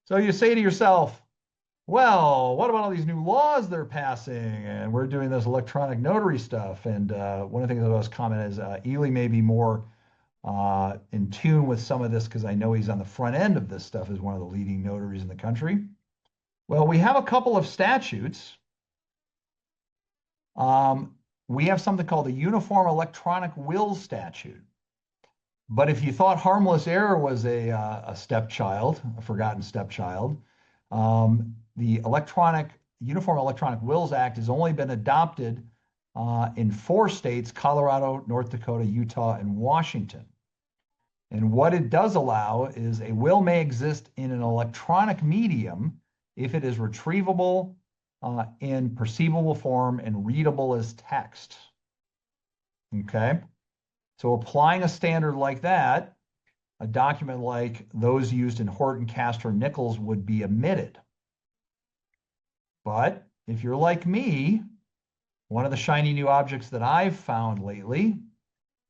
So you say to yourself, well, what about all these new laws they're passing? And we're doing this electronic notary stuff. And one of the things that was commented is Ely may be more in tune with some of this because I know he's on the front end of this stuff as one of the leading notaries in the country. Well, we have a couple of statutes. We have something called the Uniform Electronic Will Statute. But if you thought harmless error was a stepchild, a forgotten stepchild, the Uniform Electronic Wills Act has only been adopted in 4 states, Colorado, North Dakota, Utah, and Washington. And what it does allow is a will may exist in an electronic medium if it is retrievable in perceivable form and readable as text. Okay? So applying a standard like that, a document like those used in Horton, Castro, Nichols would be omitted. But if you're like me, one of the shiny new objects that I've found lately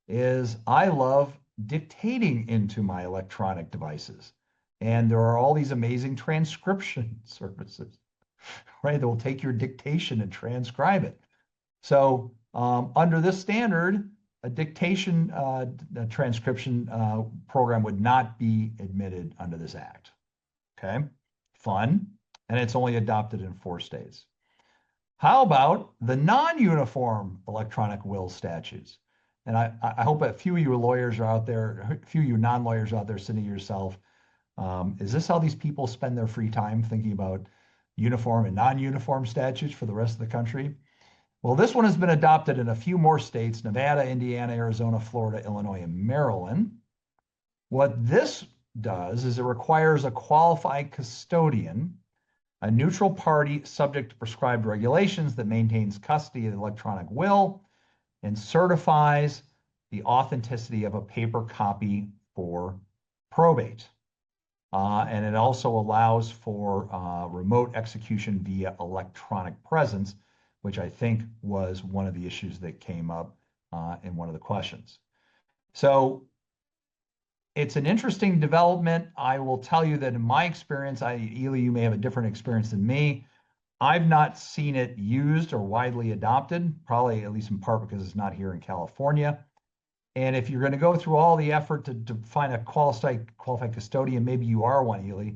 is I love dictating into my electronic devices. And there are all these amazing transcription services, right? That will take your dictation and transcribe it. So under this standard, a dictation transcription program would not be admitted under this act. Okay, fun. And it's only adopted in 4 states. How about the non-uniform electronic will statutes? And I hope a few of you lawyers are out there, a few of you non-lawyers out there sitting to yourself, is this how these people spend their free time thinking about uniform and non-uniform statutes for the rest of the country? Well, this one has been adopted in a few more states: Nevada, Indiana, Arizona, Florida, Illinois, and Maryland. What this does is it requires a qualified custodian, a neutral party subject to prescribed regulations, that maintains custody of the electronic will and certifies the authenticity of a paper copy for probate. And it also allows for remote execution via electronic presence, which I think was one of the issues that came up in one of the questions. So it's an interesting development. I will tell you that in my experience, Ely, you may have a different experience than me. I've not seen it used or widely adopted, probably at least in part because it's not here in California. And if you're going to go through all the effort to find a qualified custodian, maybe you are one, Ely.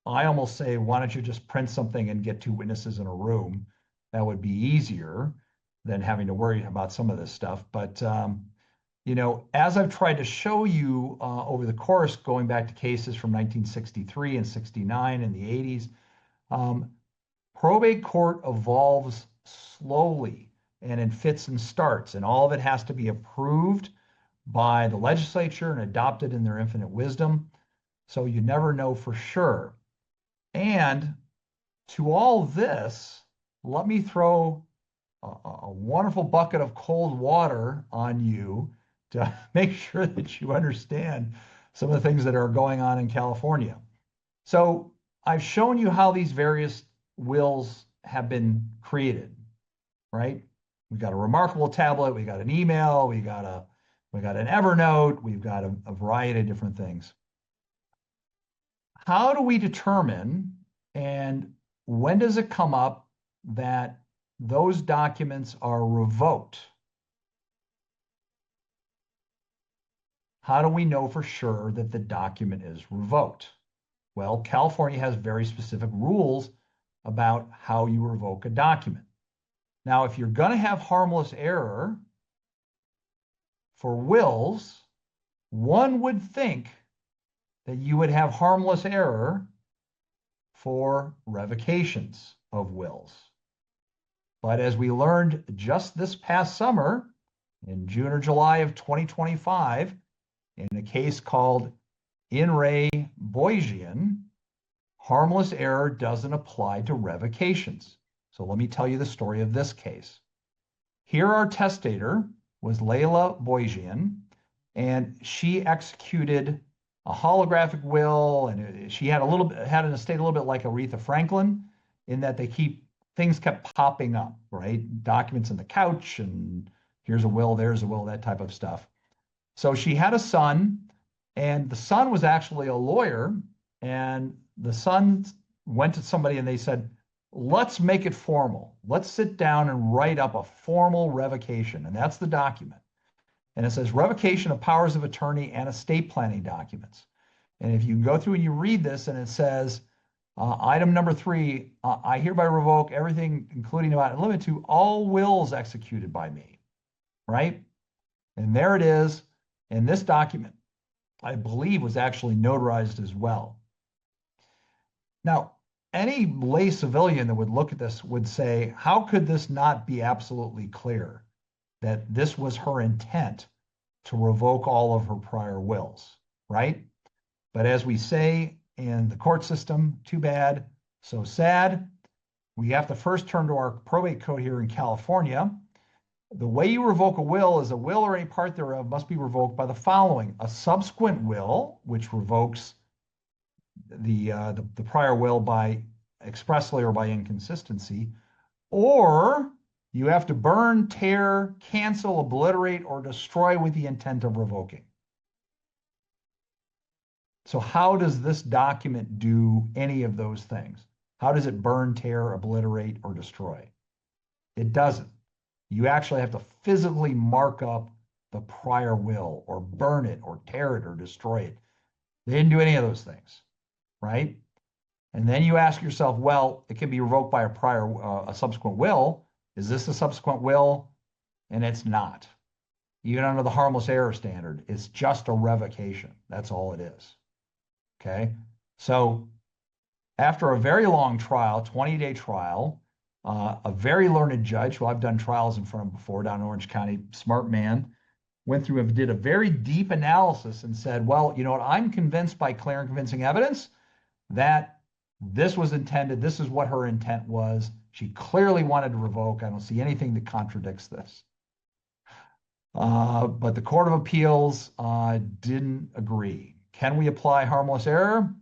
I almost say, why don't you just print something and get two witnesses in a room? That would be easier than having to worry about some of this stuff. But you know, as I've tried to show you over the course, going back to cases from 1963 and 69 and the 80s, probate court evolves slowly and in fits and starts, and all of it has to be approved by the legislature and adopted in their infinite wisdom. So you never know for sure. And to all this, let me throw a wonderful bucket of cold water on you to make sure that you understand some of the things that are going on in California. So I've shown you how these various wills have been created, right? We've got a remarkable tablet, we got an email, we got an Evernote, we've got a variety of different things. How do we determine, and when does it come up that those documents are revoked? How do we know for sure that the document is revoked? Well, California has very specific rules about how you revoke a document. Now, if you're going to have harmless error for wills, one would think that you would have harmless error for revocations of wills. But as we learned just this past summer, in June or July of 2025, in a case called In Re Boisian, harmless error doesn't apply to revocations. So let me tell you the story of this case. Here our testator was Layla Boisian, and she executed a holographic will, and she had an estate a little bit like Aretha Franklin, in that things kept popping up, right? Documents in the couch, and here's a will, there's a will, that type of stuff. So she had a son, and the son was actually a lawyer, and the son went to somebody and they said, let's make it formal. Let's sit down and write up a formal revocation. And that's the document. And it says revocation of powers of attorney and estate planning documents. And if you go through and you read this, and it says, item number 3, I hereby revoke everything, including about limited to all wills executed by me, right? And there it is. And this document, I believe, was actually notarized as well. Now, any lay civilian that would look at this would say, how could this not be absolutely clear that this was her intent to revoke all of her prior wills, right? But as we say in the court system, too bad, so sad. We have to first turn to our probate code here in California. The way you revoke a will is a will or any part thereof must be revoked by the following: a subsequent will, which revokes the prior will by expressly or by inconsistency, or you have to burn, tear, cancel, obliterate, or destroy with the intent of revoking. So how does this document do any of those things? How does it burn, tear, obliterate, or destroy? It doesn't. You actually have to physically mark up the prior will, or burn it, or tear it, or destroy it. They didn't do any of those things, right? And then you ask yourself, well, it can be revoked by a subsequent will. Is this a subsequent will? And it's not. Even under the harmless error standard, it's just a revocation. That's all it is. Okay? So after a very long trial, 20-day trial, a very learned judge who I've done trials in front of before down in Orange County, smart man, went through and did a very deep analysis and said, well, you know what, I'm convinced by clear and convincing evidence that this was intended. This is what her intent was. She clearly wanted to revoke. I don't see anything that contradicts this. But the Court of Appeals didn't agree. Can we apply harmless error?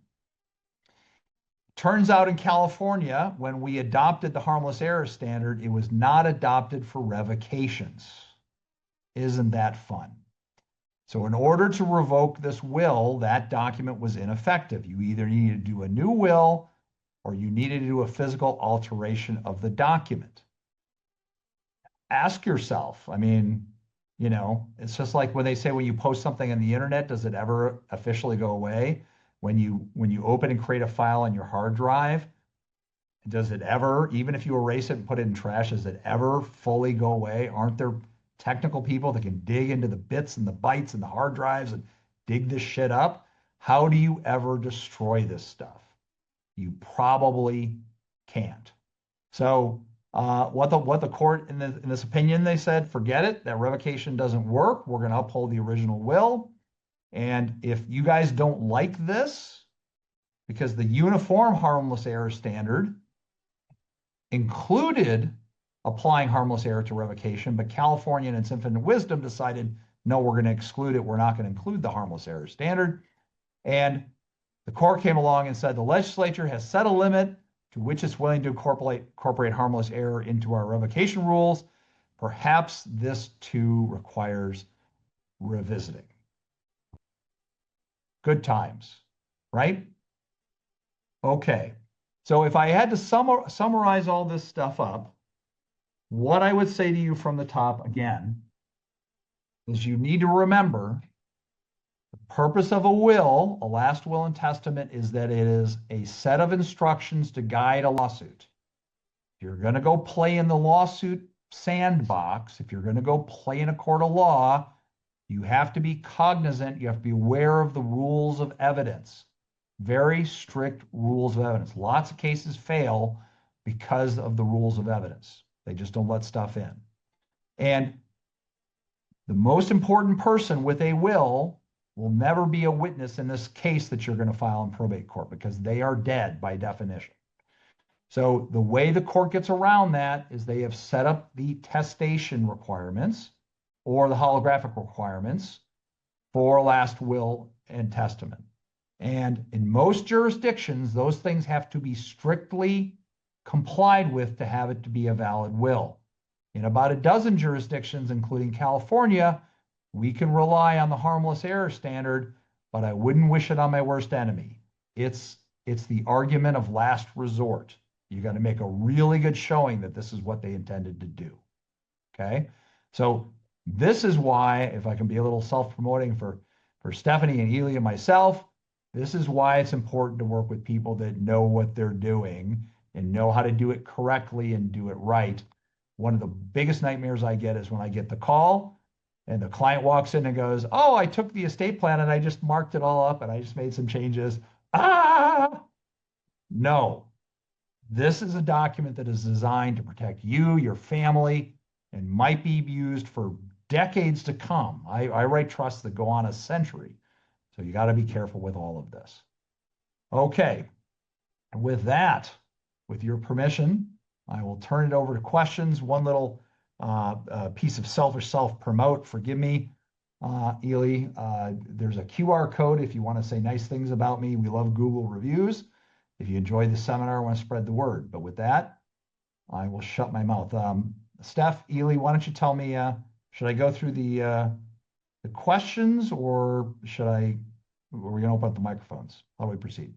Turns out in California, when we adopted the harmless error standard, it was not adopted for revocations. Isn't that fun? So in order to revoke this will, that document was ineffective. You either needed to do a new will or you needed to do a physical alteration of the document. Ask yourself, I mean, you know, it's just like when they say when you post something on the internet, does it ever officially go away? When you open and create a file on your hard drive, does it ever, even if you erase it and put it in trash, does it ever fully go away? Aren't there technical people that can dig into the bits and the bytes and the hard drives and dig this shit up? How do you ever destroy this stuff? You probably can't. So what the court in this opinion, they said, forget it. That revocation doesn't work. We're going to uphold the original will. And if you guys don't like this, because the uniform harmless error standard included applying harmless error to revocation, but California in its infinite wisdom decided, no, we're going to exclude it. We're not going to include the harmless error standard. And the court came along and said the legislature has set a limit to which it's willing to incorporate harmless error into our revocation rules. Perhaps this too requires revisiting. Good times, right? Okay. So if I had to summarize all this stuff up, what I would say to you from the top again is you need to remember the purpose of a will, a last will and testament, is that it is a set of instructions to guide a lawsuit. If you're going to go play in the lawsuit sandbox, if you're going to go play in a court of law, you have to be cognizant, you have to be aware of the rules of evidence. Very strict rules of evidence. Lots of cases fail because of the rules of evidence. They just don't let stuff in. And the most important person with a will never be a witness in this case that you're going to file in probate court because they are dead by definition. So the way the court gets around that is they have set up the testation requirements or the holographic requirements for last will and testament. And in most jurisdictions, those things have to be strictly complied with to have it to be a valid will. In about a dozen jurisdictions, including California, we can rely on the harmless error standard, but I wouldn't wish it on my worst enemy. It's the argument of last resort. You got to make a really good showing that this is what they intended to do. Okay? So this is why, if I can be a little self-promoting for Stephanie and Ely and myself, this is why it's important to work with people that know what they're doing and know how to do it correctly and do it right. One of the biggest nightmares I get is when I get the call and the client walks in and goes, oh, I took the estate plan and I just marked it all up and I just made some changes. No, this is a document that is designed to protect you, your family, and might be used for decades to come. I write trusts that go on a century. So you got to be careful with all of this. Okay, with that, with your permission, I will turn it over to questions. One little piece of selfish self-promote, forgive me, Ely. There's a QR code if you want to say nice things about me. We love Google reviews. If you enjoy the seminar, I want to spread the word. But with that, I will shut my mouth. Steph, Ely, why don't you tell me, should I go through the questions or are we going to open up the microphones? How do we proceed?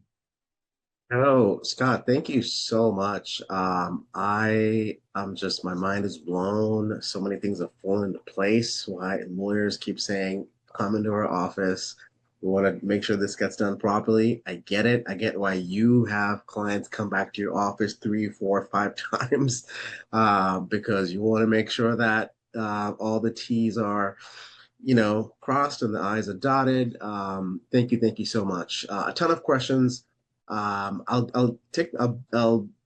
Oh, Scott, thank you so much. I am just, my mind is blown. So many things have fallen into place. Why lawyers keep saying, come into our office. We want to make sure this gets done properly. I get it. I get why you have clients come back to your office 3, 4, 5 times because you want to make sure that all the T's are, crossed and the I's are dotted. Thank you so much. A ton of questions. I'll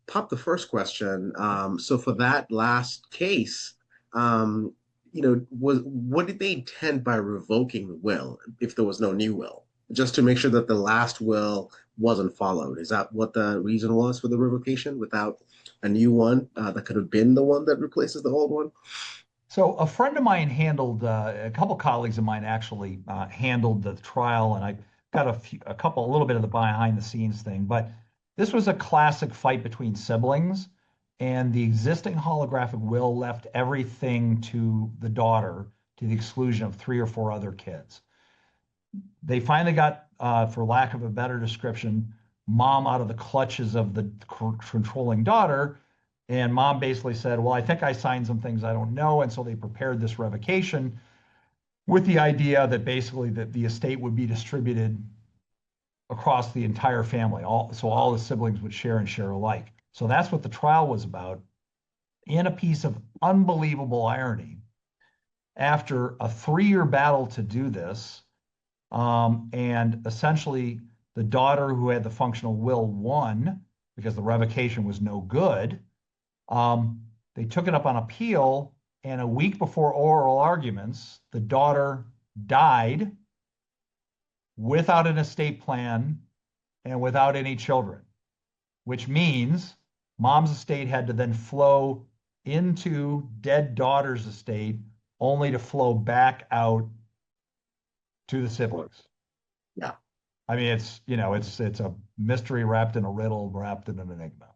pop the first question. So for that last case, um, what did they intend by revoking the will if there was no new will? Just to make sure that the last will wasn't followed. Is that what the reason was for the revocation without a new one that could have been the one that replaces the old one? So a friend of mine handled, a couple colleagues of mine actually handled the trial, and I got a little bit of the behind the scenes thing. But this was a classic fight between siblings, and the existing holographic will left everything to the daughter to the exclusion of three or four other kids. They finally got, for lack of a better description, mom out of the clutches of the controlling daughter. And mom basically said, well, I think I signed some things I don't know. And so they prepared this revocation with the idea that basically that the estate would be distributed across the entire family. So all the siblings would share and share alike. So that's what the trial was about. In a piece of unbelievable irony, after a 3-year battle to do this, and essentially, the daughter who had the functional will won because the revocation was no good. They took it up on appeal, and a week before oral arguments, the daughter died without an estate plan and without any children, which means mom's estate had to then flow into dead daughter's estate only to flow back out to the siblings. Yeah. I mean, it's a mystery wrapped in a riddle, wrapped in an enigma,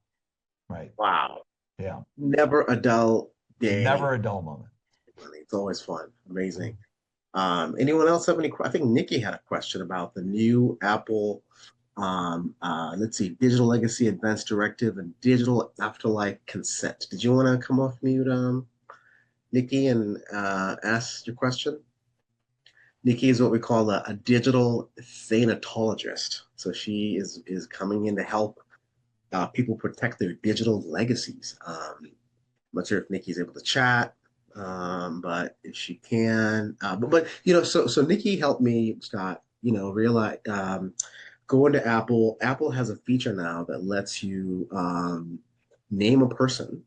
right? Wow. Yeah, Never a dull day. never a dull moment. It's always fun. Amazing. Anyone else have any? I think Nikki had a question about the new Apple, let's see, Digital Legacy Advanced Directive and Digital Afterlife Consent. Did you want to come off mute, Nikki, and ask your question? Nikki is what we call a digital thanatologist. So she is coming in to help people protect their digital legacies. I'm not sure if Nikki's able to chat, but if she can, but so Nikki helped me, Scott, realize go into Apple. Apple has a feature now that lets you name a person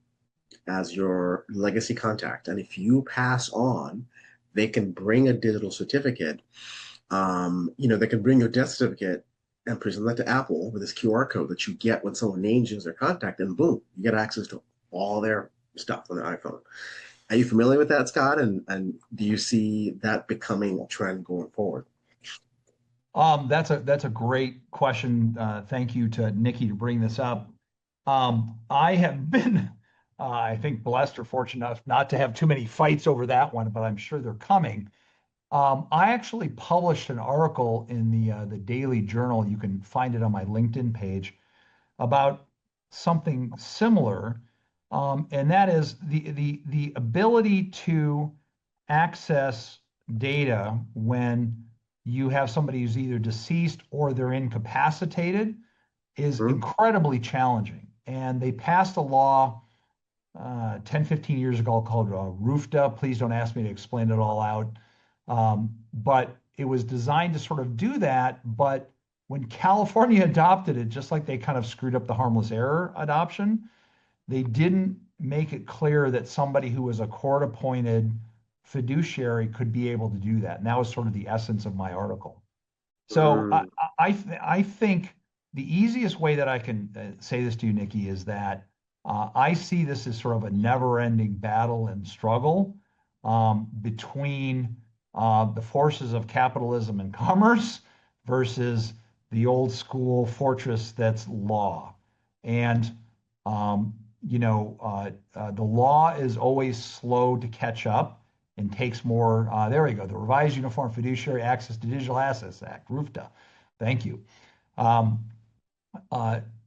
as your legacy contact, and if you pass on, they can bring a digital certificate. They can bring your death certificate and present that to Apple with this QR code that you get when someone names you as their contact, and boom, you get access to all their stuff on their iPhone. Are you familiar with that, Scott? And do you see that becoming a trend going forward? That's a great question. Thank you to Nikki to bring this up. I have been, I think, blessed or fortunate enough not to have too many fights over that one, but I'm sure they're coming. I actually published an article in the Daily Journal. You can find it on my LinkedIn page about something similar, and that is the ability to access data when you have somebody who's either deceased or they're incapacitated is Hmm. incredibly challenging. And they passed a law 10, 15 years ago called RUFTA. Please don't ask me to explain it all out. But it was designed to sort of do that. But when California adopted it, just like they kind of screwed up the harmless error adoption, they didn't make it clear that somebody who was a court appointed fiduciary could be able to do that. And that was sort of the essence of my article. So Mm. I think the easiest way that I can say this to you, Nikki, is that I see this as sort of a never-ending battle and struggle between the forces of capitalism and commerce versus the old school fortress that's law. And um, the law is always slow to catch up and takes more. There we go. The Revised Uniform Fiduciary Access to Digital Assets Act, RUFTA. Thank you. Um,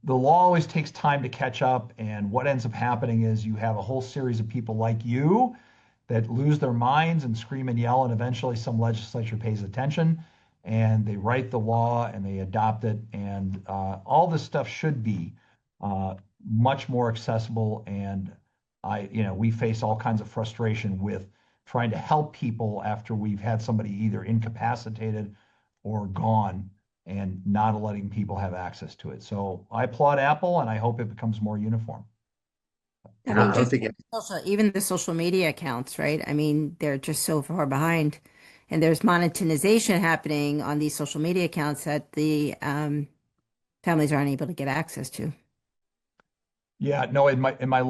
the law always takes time to catch up, and what ends up happening is you have a whole series of people like you that lose their minds and scream and yell, and eventually some legislature pays attention and they write the law and they adopt it, and all this stuff should be uh, much more accessible. And we face all kinds of frustration with trying to help people after we've had somebody either incapacitated or gone. and not letting people have access to it. So I applaud Apple, and I hope it becomes more uniform. I I mean, don't just think even the social media accounts, right? I mean, they're just so far behind. And there's monetization happening on these social media accounts that the families aren't able to get access to. Yeah, no, in my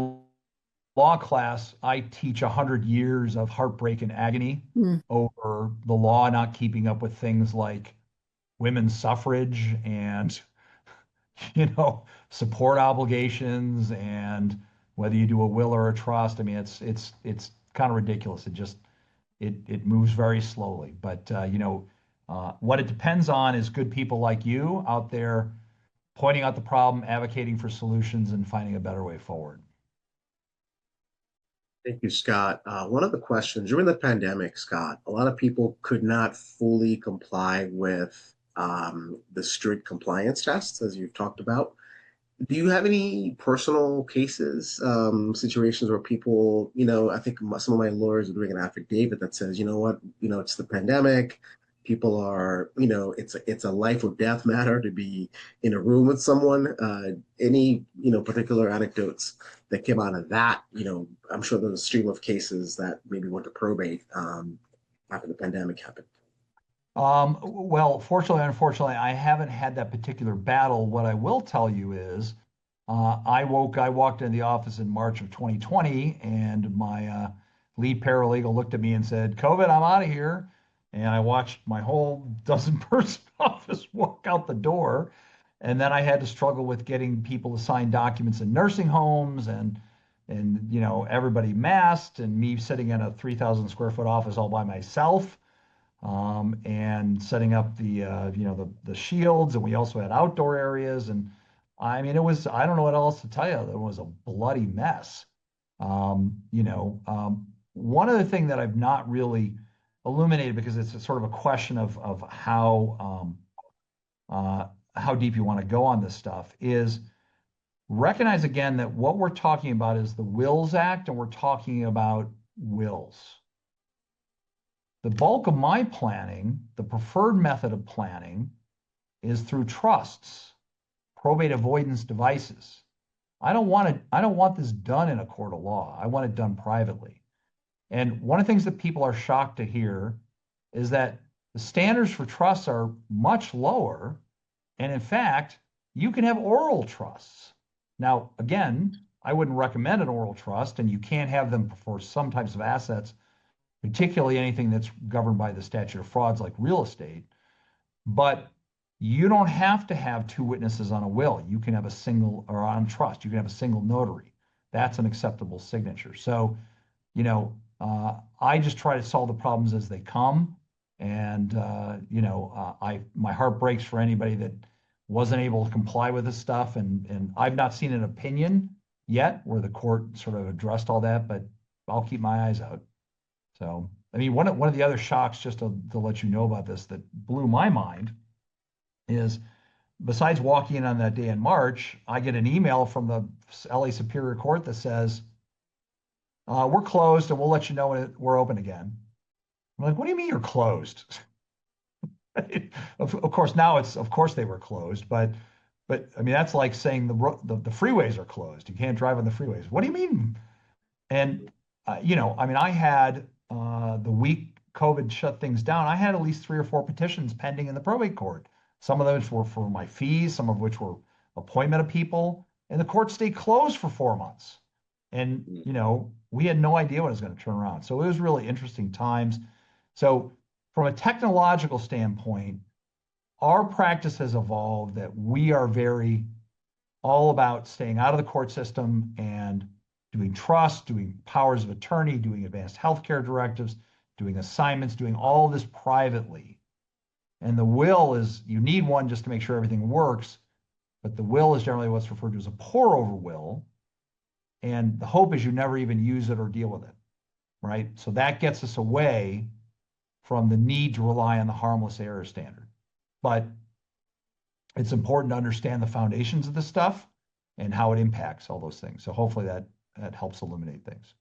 law class, I teach 100 years of heartbreak and agony Mm. over the law not keeping up with things like women's suffrage and support obligations and whether you do a will or a trust. I mean, it's kind of ridiculous. It moves very slowly. But what it depends on is good people like you out there pointing out the problem, advocating for solutions, and finding a better way forward. Thank you, Scott. One of the questions during the pandemic, Scott, a lot of people could not fully comply with the strict compliance tests, as you've talked about. Do you have any personal cases, situations where people, I think some of my lawyers are doing an affidavit that says, you know what, it's the pandemic. People are, it's a life or death matter to be in a room with someone. Any, particular anecdotes that came out of that, I'm sure there's a stream of cases that maybe went to probate after the pandemic happened. Well, fortunately, unfortunately, I haven't had that particular battle. What I will tell you is, I walked into the office in March of 2020, and my lead paralegal looked at me and said, "COVID, I'm out of here." And I watched my whole dozen-person office walk out the door, and then I had to struggle with getting people to sign documents in nursing homes, and everybody masked, and me sitting in a 3,000 square foot office all by myself, and setting up the shields, and we also had outdoor areas, and I mean I don't know what else to tell you. It was a bloody mess. One other thing that I've not really illuminated, because it's a sort of a question of how deep you want to go on this stuff, is recognize again that what we're talking about is the Wills Act, and we're talking about wills. The bulk of my planning, the preferred method of planning, is through trusts, probate avoidance devices. I don't want this done in a court of law. I want it done privately. And one of the things that people are shocked to hear is that the standards for trusts are much lower. And in fact, you can have oral trusts. Now, again, I wouldn't recommend an oral trust, and you can't have them for some types of assets, particularly anything that's governed by the statute of frauds like real estate. But you don't have to have two witnesses on a will. You can have a single, or on trust, you can have a single notary. That's an acceptable signature. So, I just try to solve the problems as they come. And, my heart breaks for anybody that wasn't able to comply with this stuff. And I've not seen an opinion yet where the court sort of addressed all that, but I'll keep my eyes out. So, I mean, one of the other shocks, just to let you know about this, that blew my mind is, besides walking in on that day in March, I get an email from the LA Superior Court that says, "We're closed, and we'll let you know when we're open again." I'm like, "What do you mean you're closed?" Of course, now of course they were closed, but I mean, that's like saying the freeways are closed. You can't drive on the freeways. What do you mean? And I mean, I had the week COVID shut things down, I had at least 3 or 4 petitions pending in the probate court. Some of those were for my fees, some of which were appointment of people, and the court stayed closed for 4 months. And we had no idea when it was going to turn around. So it was really interesting times. So from a technological standpoint, our practice has evolved that we are very all about staying out of the court system and doing trust, doing powers of attorney, doing advanced healthcare directives, doing assignments, doing all this privately. And the will is, you need one just to make sure everything works, but the will is generally what's referred to as a pour over will. And the hope is you never even use it or deal with it, right? So that gets us away from the need to rely on the harmless error standard. But it's important to understand the foundations of this stuff and how it impacts all those things. So hopefully that helps illuminate things.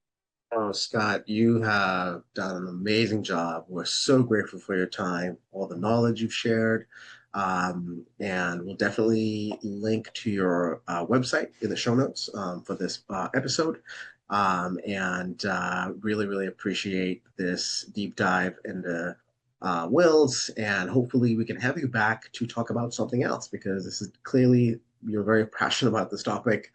Oh, Scott, you have done an amazing job. We're so grateful for your time, all the knowledge you've shared. And we'll definitely link to your website in the show notes for this episode. And really, really appreciate this deep dive into wills. And hopefully, we can have you back to talk about something else because this is clearly you're very passionate about this topic.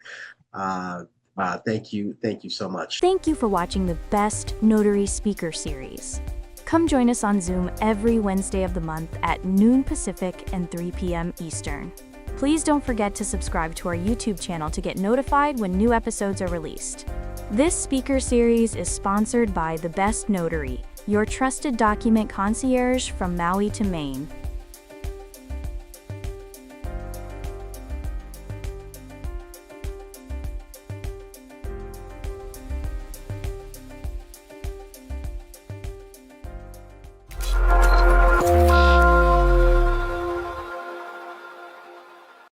Uh, thank you. Thank you so much. Thank you for watching the Best Notary Speaker Series. Come join us on Zoom every Wednesday of the month at noon Pacific and 3 p.m. Eastern. Please don't forget to subscribe to our YouTube channel to get notified when new episodes are released. This speaker series is sponsored by The Best Notary, your trusted document concierge from Maui to Maine.